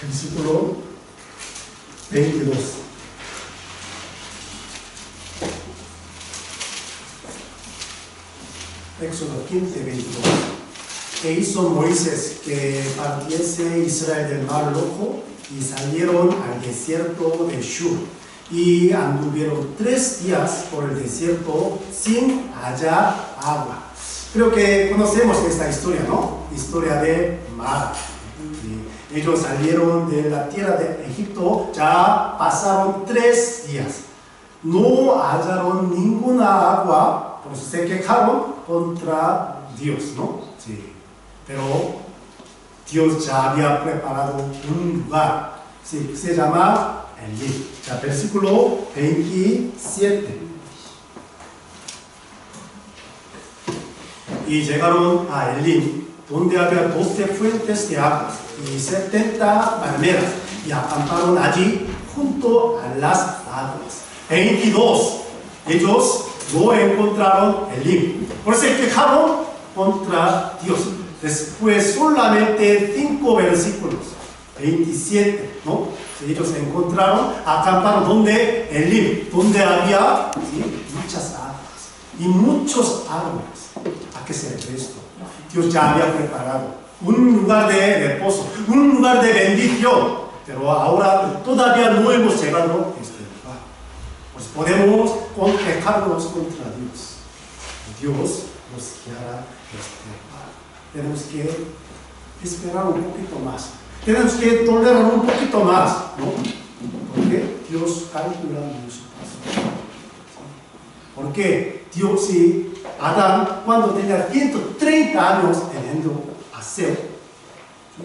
versículo 22. Éxodo 15, 22. E hizo Moisés que partiese Israel del mar rojo y salieron al desierto de Shur y anduvieron 3 días por el desierto sin hallar agua. Creo que conocemos esta historia, ¿no? Historia de mar. Ellos salieron de la tierra de Egipto, ya pasaron 3 días. No hallaron ninguna agua, por eso se quejaron contra Dios, ¿no? Sí. Pero Dios ya había preparado un lugar, sí, se llama Elim. Ya, versículo 27. Y llegaron a Elim, donde había 12 fuentes de aguas y 70 palmeras, y acamparon allí junto a las aguas. 22. Ellos no encontraron Elim, por eso se quejaron contra Dios. Después solamente 5 versículos, 27, ¿no? Ellos encontraron, acamparon donde Elim, donde había, ¿sí?, muchas aguas y muchos árboles. ¿A qué se refiere esto? Dios ya había preparado un lugar de reposo, un lugar de bendición, pero ahora todavía no hemos llegado a este lugar. Pues podemos quejarnos contra Dios. Dios nos guiará este lugar. Tenemos que esperar un poquito más. Tenemos que tolerar un poquito más, ¿no? Porque Dios calcula nuestro paso. Porque Dios y Adán, cuando tenía 130 años teniendo a Seth, ¿sí?,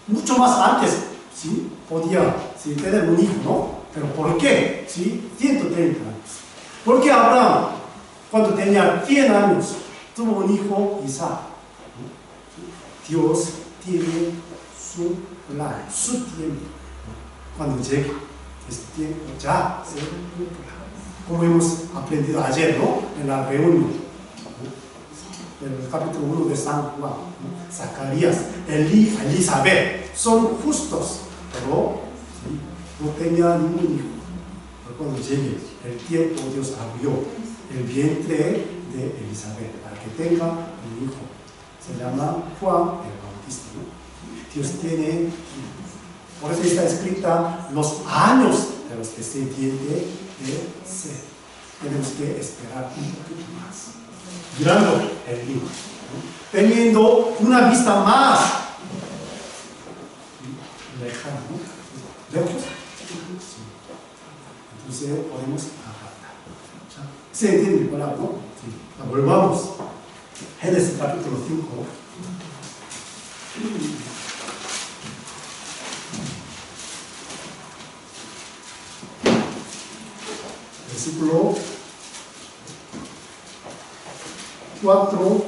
mucho más antes, ¿sí?, podía, ¿sí?, tener un hijo, ¿no? Pero ¿por qué? ¿Sí? 130 años. Porque Abraham, cuando tenía 100 años, tuvo un hijo, Isaac, ¿no? ¿Sí? Dios tiene su plan, su tiempo. Cuando llegue este tiempo, ya se cumplirá. Como hemos aprendido ayer, ¿no?, en la reunión, ¿no?, en el capítulo 1 de San Juan, ¿no? Zacarías, Elizabeth son justos, pero ¿sí?, no tenía ningún hijo. Pero cuando llegue el tiempo, Dios abrió el vientre de Elizabeth para que tenga un hijo. Se llama Juan el Bautista, ¿no? Dios tiene, por eso está escrita los años de los descendientes de Seth. Tenemos que esperar un poquito más, mirando el libro, ¿no?, teniendo una vista más lejana, ¿no?, lejos. Sí. Entonces podemos apartar. ¿Se entiende mi palabra, no? Sí. Volvamos. Génesis capítulo 5. Versículo 4.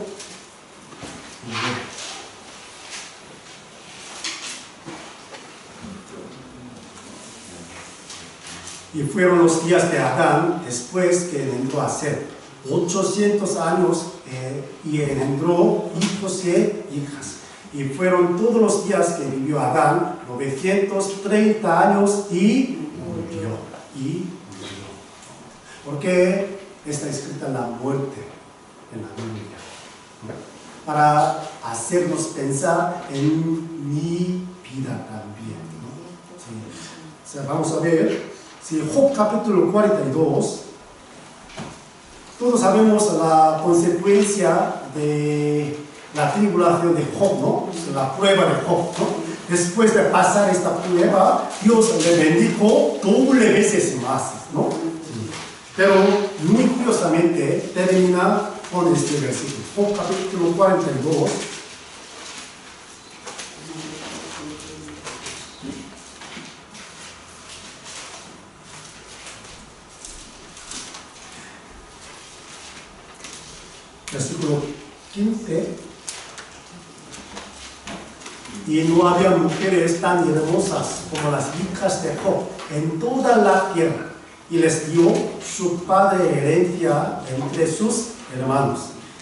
Y fueron los días de Adán después que engendró a Seth, 800 años, y engendró hijos y hijas. Y fueron todos los días que vivió Adán, 930 años, y murió. Porque está escrita la muerte en la Biblia, ¿no?, para hacernos pensar en mi vida también, ¿no? Sí. O sea, vamos a ver, si Job capítulo 42, todos sabemos la consecuencia de la tribulación de Job, ¿no?, la prueba de Job, ¿no? Después de pasar esta prueba, Dios le bendijo doble veces más, ¿no? Sí. Pero muy curiosamente termina con este versículo. Job capítulo 42. Versículo 15. Y no había mujeres tan hermosas como las hijas de Job en toda la tierra, y les dio su padre herencia entre sus hermanos.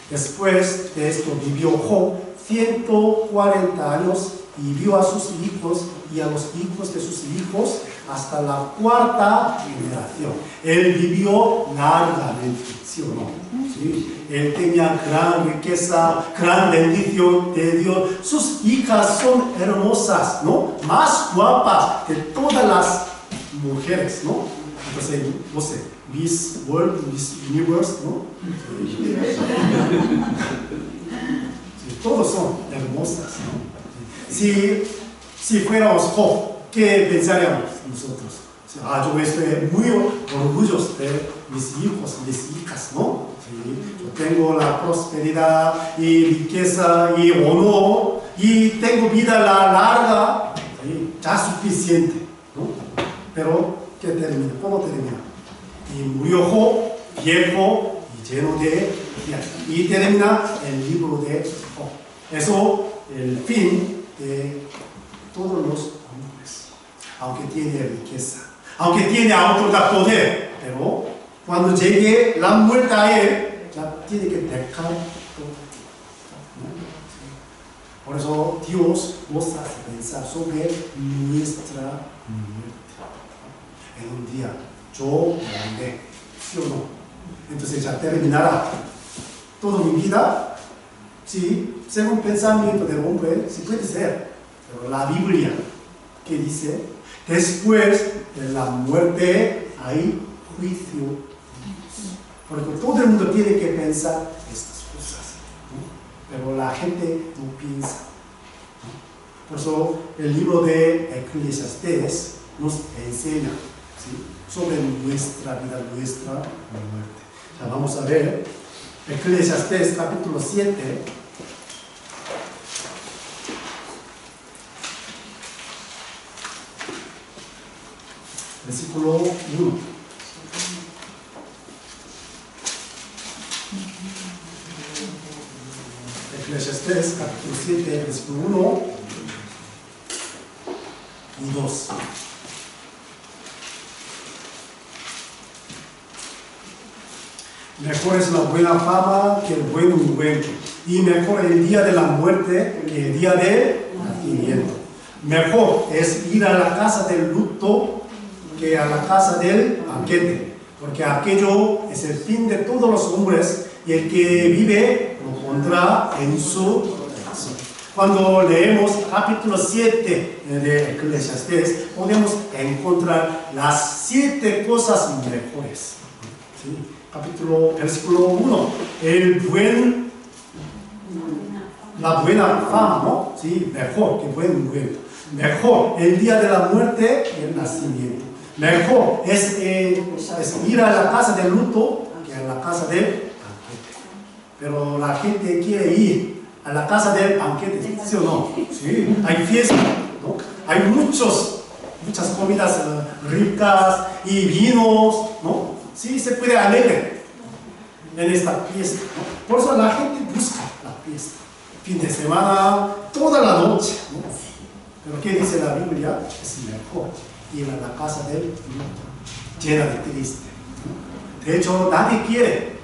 Después de esto vivió Job 140 años y vio a sus hijos y a los hijos de sus hijos hasta la cuarta generación. Él vivió largamente, ¿sí o no? ¿Sí? Él tenía gran riqueza, gran bendición de Dios. Sus hijas son hermosas, ¿no? Más guapas de todas las mujeres, ¿no? Entonces, no sé, Miss World, Miss Universe, ¿no? Sí, todos son hermosas, ¿no? Si fuéramos Job, ¿qué pensaríamos nosotros? Yo estoy muy orgulloso de mis hijos, mis hijas, ¿no? Sí, yo tengo la prosperidad y riqueza y honor y tengo vida larga, ¿sí? Ya suficiente, ¿no? Pero, ¿qué termina? ¿Cómo termina? Y murió Job, viejo y lleno de ira. Y termina el libro de Job. Eso, el fin de todos los hombres. Aunque tiene riqueza, aunque tiene autoridad, poder, pero cuando llegue la muerte a él, ya tiene que dejar todo. Por eso Dios nos hace pensar sobre nuestra muerte. En un día, yo moriré, ¿sí o no? Entonces ya terminará toda mi vida. Sí, según pensamiento del hombre, sí puede ser. Pero la Biblia, ¿qué dice? Después de la muerte hay juicio. Porque todo el mundo tiene que pensar estas cosas, ¿no? Pero la gente no piensa, ¿no? Por eso el libro de Eclesiastés nos enseña, ¿sí?, sobre nuestra vida, nuestra muerte. Ya vamos a ver Eclesiastés capítulo 7. Versículo 1. Eclesiastés capítulo 7, versículo 1 y 2. Mejor es la buena fama que el buen ungüento, y mejor el día de la muerte que el día del nacimiento. Mejor es ir a la casa del luto que a la casa del banquete, porque aquello es el fin de todos los hombres, y el que vive lo pondrá en su corazón. Cuando leemos capítulo 7 de Eclesiastés, podemos encontrar las 7 cosas mejores. ¿Sí? Versículo 1, la buena fama, ¿no? ¿Sí? Mejor que buen ungüento. Mejor el día de la muerte que el nacimiento. Mejor es ir a la casa del luto que a la casa del banquete. Pero la gente quiere ir a la casa del banquete, ¿sí o no? Sí, hay fiesta, ¿no? Hay muchas comidas ricas y vinos, ¿no? Sí, se puede alegre en esta fiesta, ¿no? Por eso la gente busca la fiesta. Fin de semana, toda la noche, ¿no? Pero ¿qué dice la Biblia? Es mejor ir a la casa del luto, llena de triste, ¿no? De hecho, nadie quiere.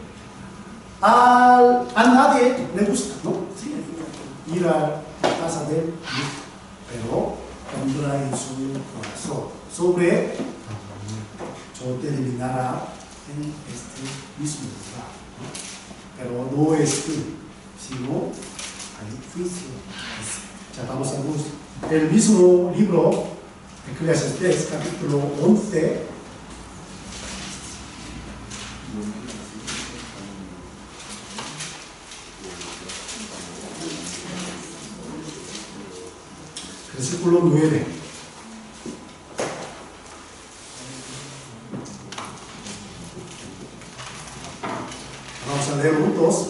A nadie le gusta, ¿no? Sí, ir a la casa del luto. Pero pondrá en su corazón sobre la muerte. Yo terminará en este mismo lugar, ¿no? Pero no es tú, sino hay juicio. Ya vamos a ver el mismo libro, Eclesiastés, capítulo 11. Versículo 9. Vamos a leer juntos.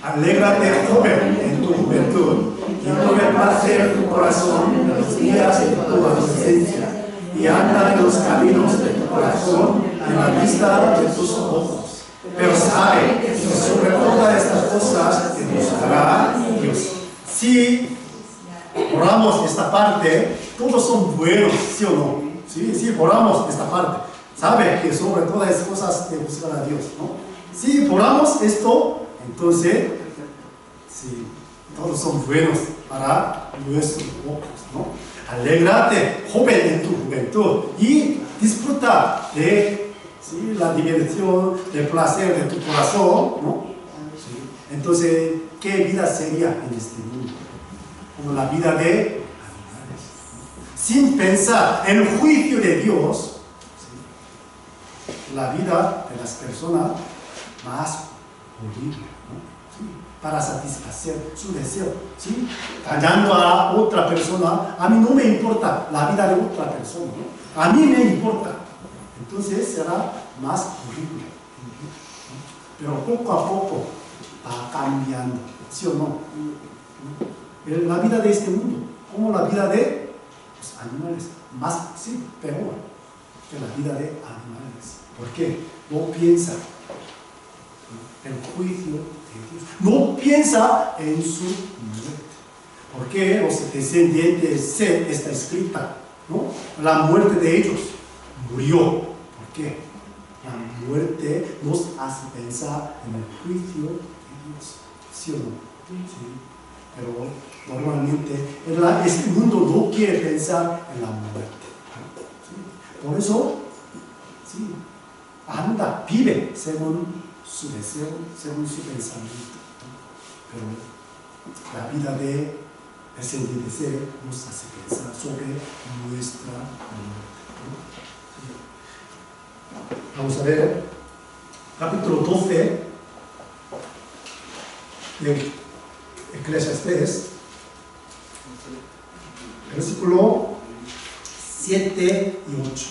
Alégrate, joven, en tu juventud, y tome placer tu corazón en los días de tu adolescencia, y anda en los caminos de tu corazón, en la vista de tus ojos. Pero sabe que sobre todas estas cosas te buscará Dios. Si oramos esta parte, todos son buenos, ¿sí o no? Sí, oramos esta parte. Sabe que sobre todas estas cosas te buscará Dios, ¿no? Si oramos esto, entonces, sí, todos son buenos para nuestros ojos, ¿no? Alégrate, joven, en tu juventud y disfruta de ¿sí? la diversión, del placer de tu corazón, ¿no? ¿Sí? Entonces, ¿qué vida sería en este mundo? Como la vida de animales, ¿no? Sin pensar en el juicio de Dios, ¿sí? La vida de las personas más horrible, ¿no? ¿Sí? Para satisfacer su deseo, ¿sí? Dañando a otra persona, a mí no me importa la vida de otra persona, ¿no? A mí me importa. Entonces será más horrible, ¿no? Pero poco a poco va cambiando, ¿sí o no? La vida de este mundo, como la vida de los animales, más, sí, peor que la vida de animales. ¿Por qué? No piensa en el juicio de Dios, no piensa en su muerte. Porque los descendientes de Seth está escrita, ¿no? La muerte de ellos murió. ¿Por qué? La muerte nos hace pensar en el juicio de Dios, ¿sí o no? Sí. Pero normalmente este mundo no quiere pensar en la muerte, ¿sí? Por eso, sí, anda, vive según su deseo, según su pensamiento, ¿no? Pero la vida de descendiente nos hace pensar sobre nuestra muerte, ¿no? Vamos a ver capítulo 12 de Eclesiastés, versículo 7 y 8.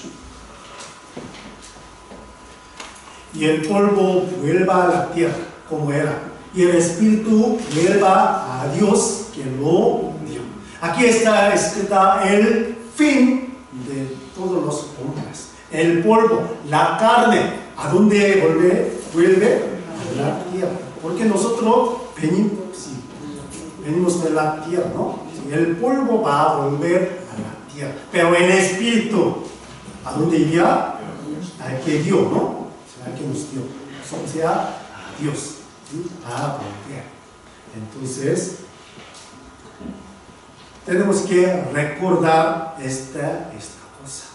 Y el polvo vuelva a la tierra como era, y el espíritu vuelva a Dios que lo dio. Aquí está escrita el fin de todos los hombres. El polvo, la carne, ¿a dónde vuelve? A la tierra. Porque nosotros venimos de la tierra, ¿no? El polvo va a volver a la tierra. Pero el espíritu, ¿a dónde iría? Al que dio, ¿no? Al que nos dio. O sea, a Dios, ¿sí? A volver. Entonces, tenemos que recordar esta cosa.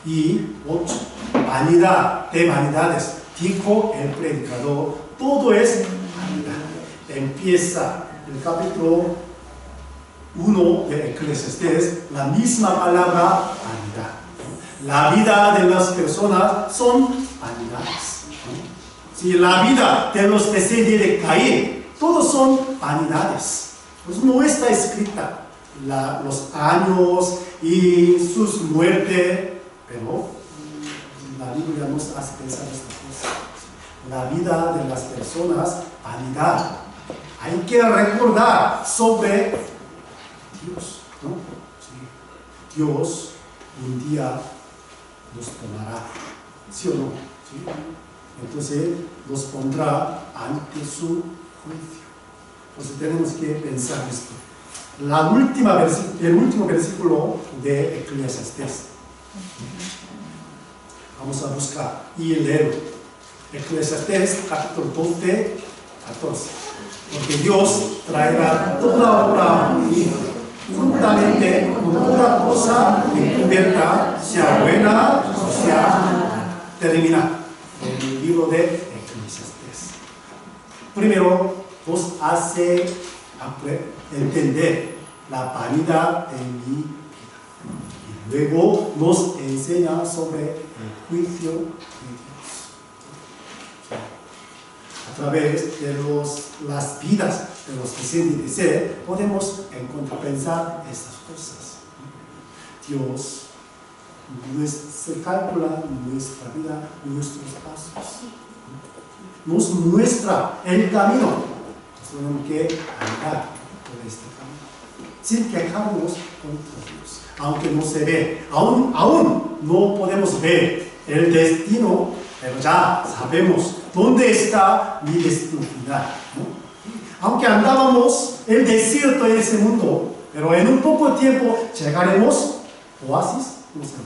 Y 8, vanidad de vanidades, dijo el predicador, todo es vanidad. Empieza el capítulo 1 de Eclesiastés, la misma palabra vanidad. La vida de las personas son vanidades, ¿no? Si la vida de los descendientes de Caín, todos son vanidades. Pues no está escrita los años y sus muertes, pero la Biblia nos hace pensar esta cosa. La vida de las personas, vanidad. Hay que recordar sobre Dios, ¿no? Sí. Dios un día nos tomará, ¿sí o no? ¿Sí? Entonces nos pondrá ante su juicio. Entonces tenemos que pensar esto. El último versículo de Eclesiastés. Vamos a buscar y leerlo. Eclesiastés capítulo 12, 14. Porque Dios traerá toda obra juntamente con toda cosa encubierta, sea buena o sea termina. El libro de Eclesiastés. Primero nos hace entender la vanidad de mi vida. Y luego nos enseña sobre el juicio de Dios. A través de las vidas de los descendientes de Seth podemos pensar estas cosas. Dios se calcula nuestra vida, nuestros pasos. Nos muestra el camino. Tenemos que andar por este camino, sin quejarnos contra Dios. Aunque no se ve, aún no podemos ver el destino, pero ya sabemos dónde está mi destino final, ¿no? Aunque andábamos el desierto en ese mundo, pero en un poco tiempo llegaremos oasis, no sé.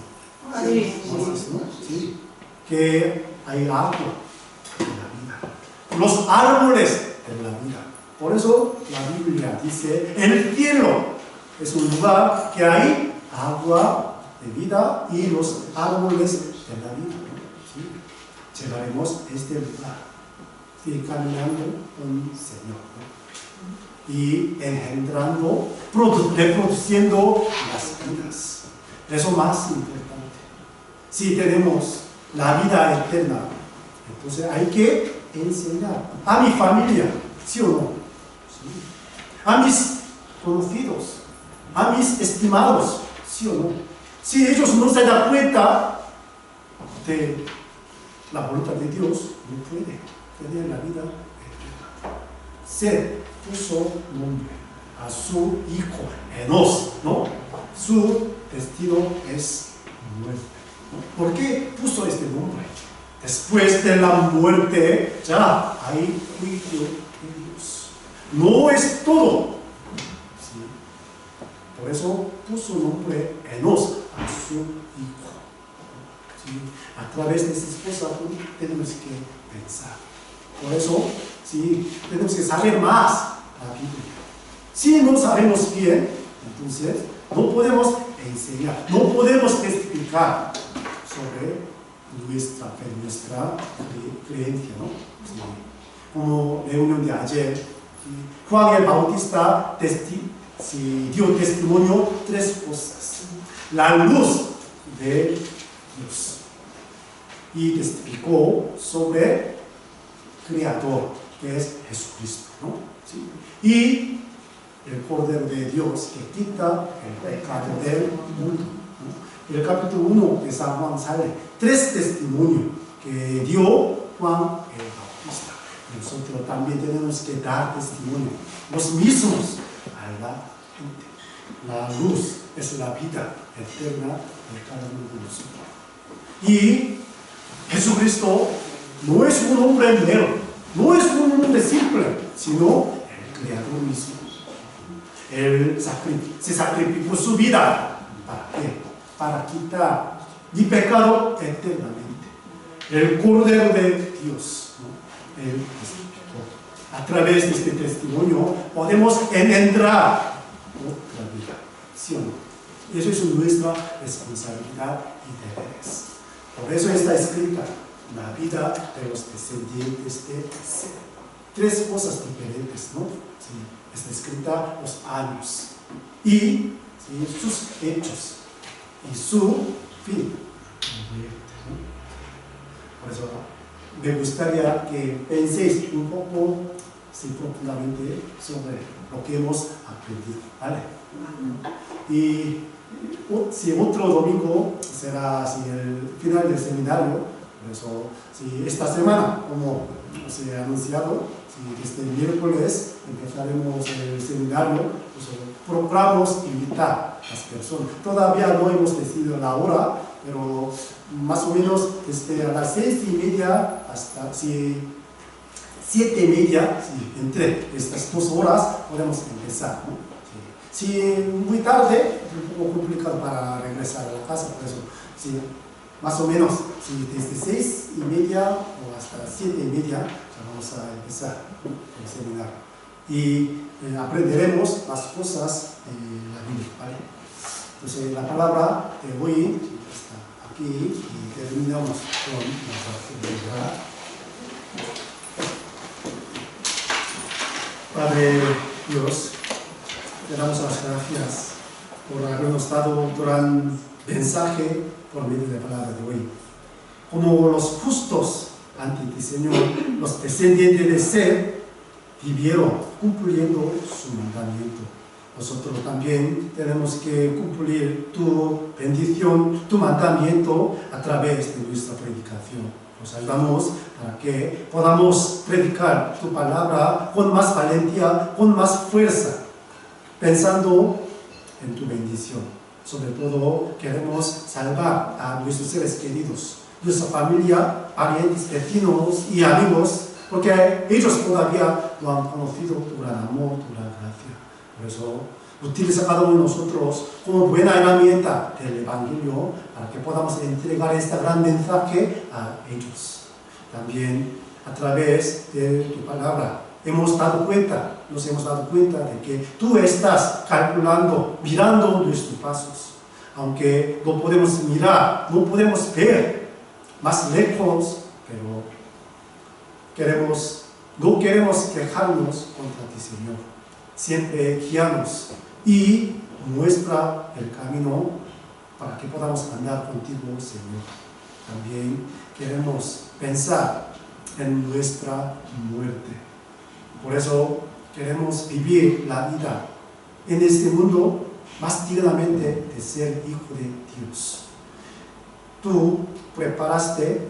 Sí. Oasis, ¿no? Sí. Que hay agua de la vida, los árboles de la vida. Por eso la Biblia dice, el cielo es un lugar que hay agua de vida y los árboles de la vida, ¿sí? Llegaremos a este lugar, ¿sí? Caminando con el Señor, ¿no? Y engendrando, reproduciendo las vidas. Eso es más importante. Si tenemos la vida eterna, entonces hay que enseñar a mi familia, ¿sí o no? ¿Sí? A mis conocidos, a mis estimados, ¿sí o no? Si ellos no se dan cuenta de la voluntad de Dios, no pueden tener la vida eterna. Se puso nombre a su hijo Enos, ¿no? Su destino es muerte. ¿Por qué puso este nombre? Después de la muerte ya hay juicio de Dios. No es todo. ¿Sí? Por eso puso nombre Enos a su hijo. ¿Sí? A través de esa esposa tenemos que pensar. Por eso, ¿sí? Tenemos que saber más la Biblia. Si no sabemos bien, entonces no podemos enseñar, no podemos explicar sobre nuestra fe, nuestra creencia, ¿no? Sí. Como reunión de ayer, ¿sí? Juan el Bautista dio testimonio tres cosas. La luz de Dios. Y testificó sobre el Creador, que es Jesucristo, ¿no? ¿Sí? Y el Cordero de Dios que quita el pecado del mundo, ¿no? El capítulo 1 de San Juan sale tres testimonios que dio Juan el Bautista. Nosotros también tenemos que dar testimonio, los mismos a la gente. La luz es la vida eterna de cada uno de nosotros. Y Jesucristo no es un hombre mero, no es un hombre simple, sino el Creador mismo. Él se sacrificó su vida. ¿Para qué? Para quitar mi pecado eternamente. El Cordero de Dios, ¿no? Él testificó. A través de este testimonio podemos engendrar otra vida. ¿Sí o no? Eso es nuestra responsabilidad y deberes. Por eso está escrita la vida de los descendientes de Seth. Tres cosas diferentes, ¿no? Sí. Está escrita los años y ¿sí? sus hechos y su fin. Por eso me gustaría que penséis un poco, sí, profundamente sobre lo que hemos aprendido, ¿vale? Y si otro domingo será el final del seminario, por eso si esta semana, como se ha anunciado, desde el miércoles empezaremos el seminario, pues procuramos invitar a las personas. Todavía no hemos decidido la hora, pero más o menos desde a las 6:30 hasta 7:30, entre estas 2 horas podemos empezar, ¿no? Si muy tarde, es un poco complicado para regresar a la casa, por eso, sí, más o menos, desde 6:30 o hasta 7:30, vamos a empezar el seminario. Y aprenderemos las cosas de la Biblia, ¿vale? Entonces, la palabra de hoy está aquí y terminamos con la oración. Padre Dios, te damos las gracias por habernos dado un gran mensaje por medio de la palabra de hoy. Como los justos ante ti, Señor, los descendientes de Seth vivieron cumpliendo su mandamiento. Nosotros también tenemos que cumplir tu bendición, tu mandamiento a través de nuestra predicación. Nos ayudamos para que podamos predicar tu palabra con más valentía, con más fuerza, pensando en tu bendición. Sobre todo queremos salvar a nuestros seres queridos, nuestra familia, parientes, vecinos y amigos, porque ellos todavía no han conocido tu gran amor, tu gran gracia. Por eso utiliza cada uno de nosotros como buena herramienta del Evangelio para que podamos entregar este gran mensaje a ellos. También a través de tu palabra nos hemos dado cuenta de que tú estás calculando, mirando nuestros pasos. aunque no podemos mirar, no podemos ver más lejos, pero no queremos quejarnos contra ti, Señor. Siempre guíanos y muestra el camino para que podamos andar contigo, Señor. También queremos pensar en nuestra muerte. Por eso queremos vivir la vida en este mundo más dignamente de ser hijo de Dios. Tú preparaste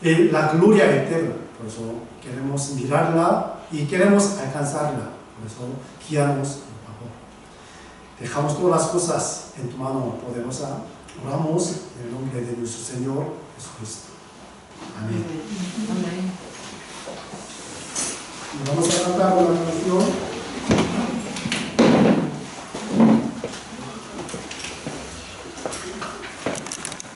la gloria eterna, por eso queremos mirarla y queremos alcanzarla. Por eso guíanos, por favor. Dejamos todas las cosas en tu mano poderosa. Oramos en el nombre de nuestro Señor Jesucristo. Amén. Amén. Y vamos a cantar una canción.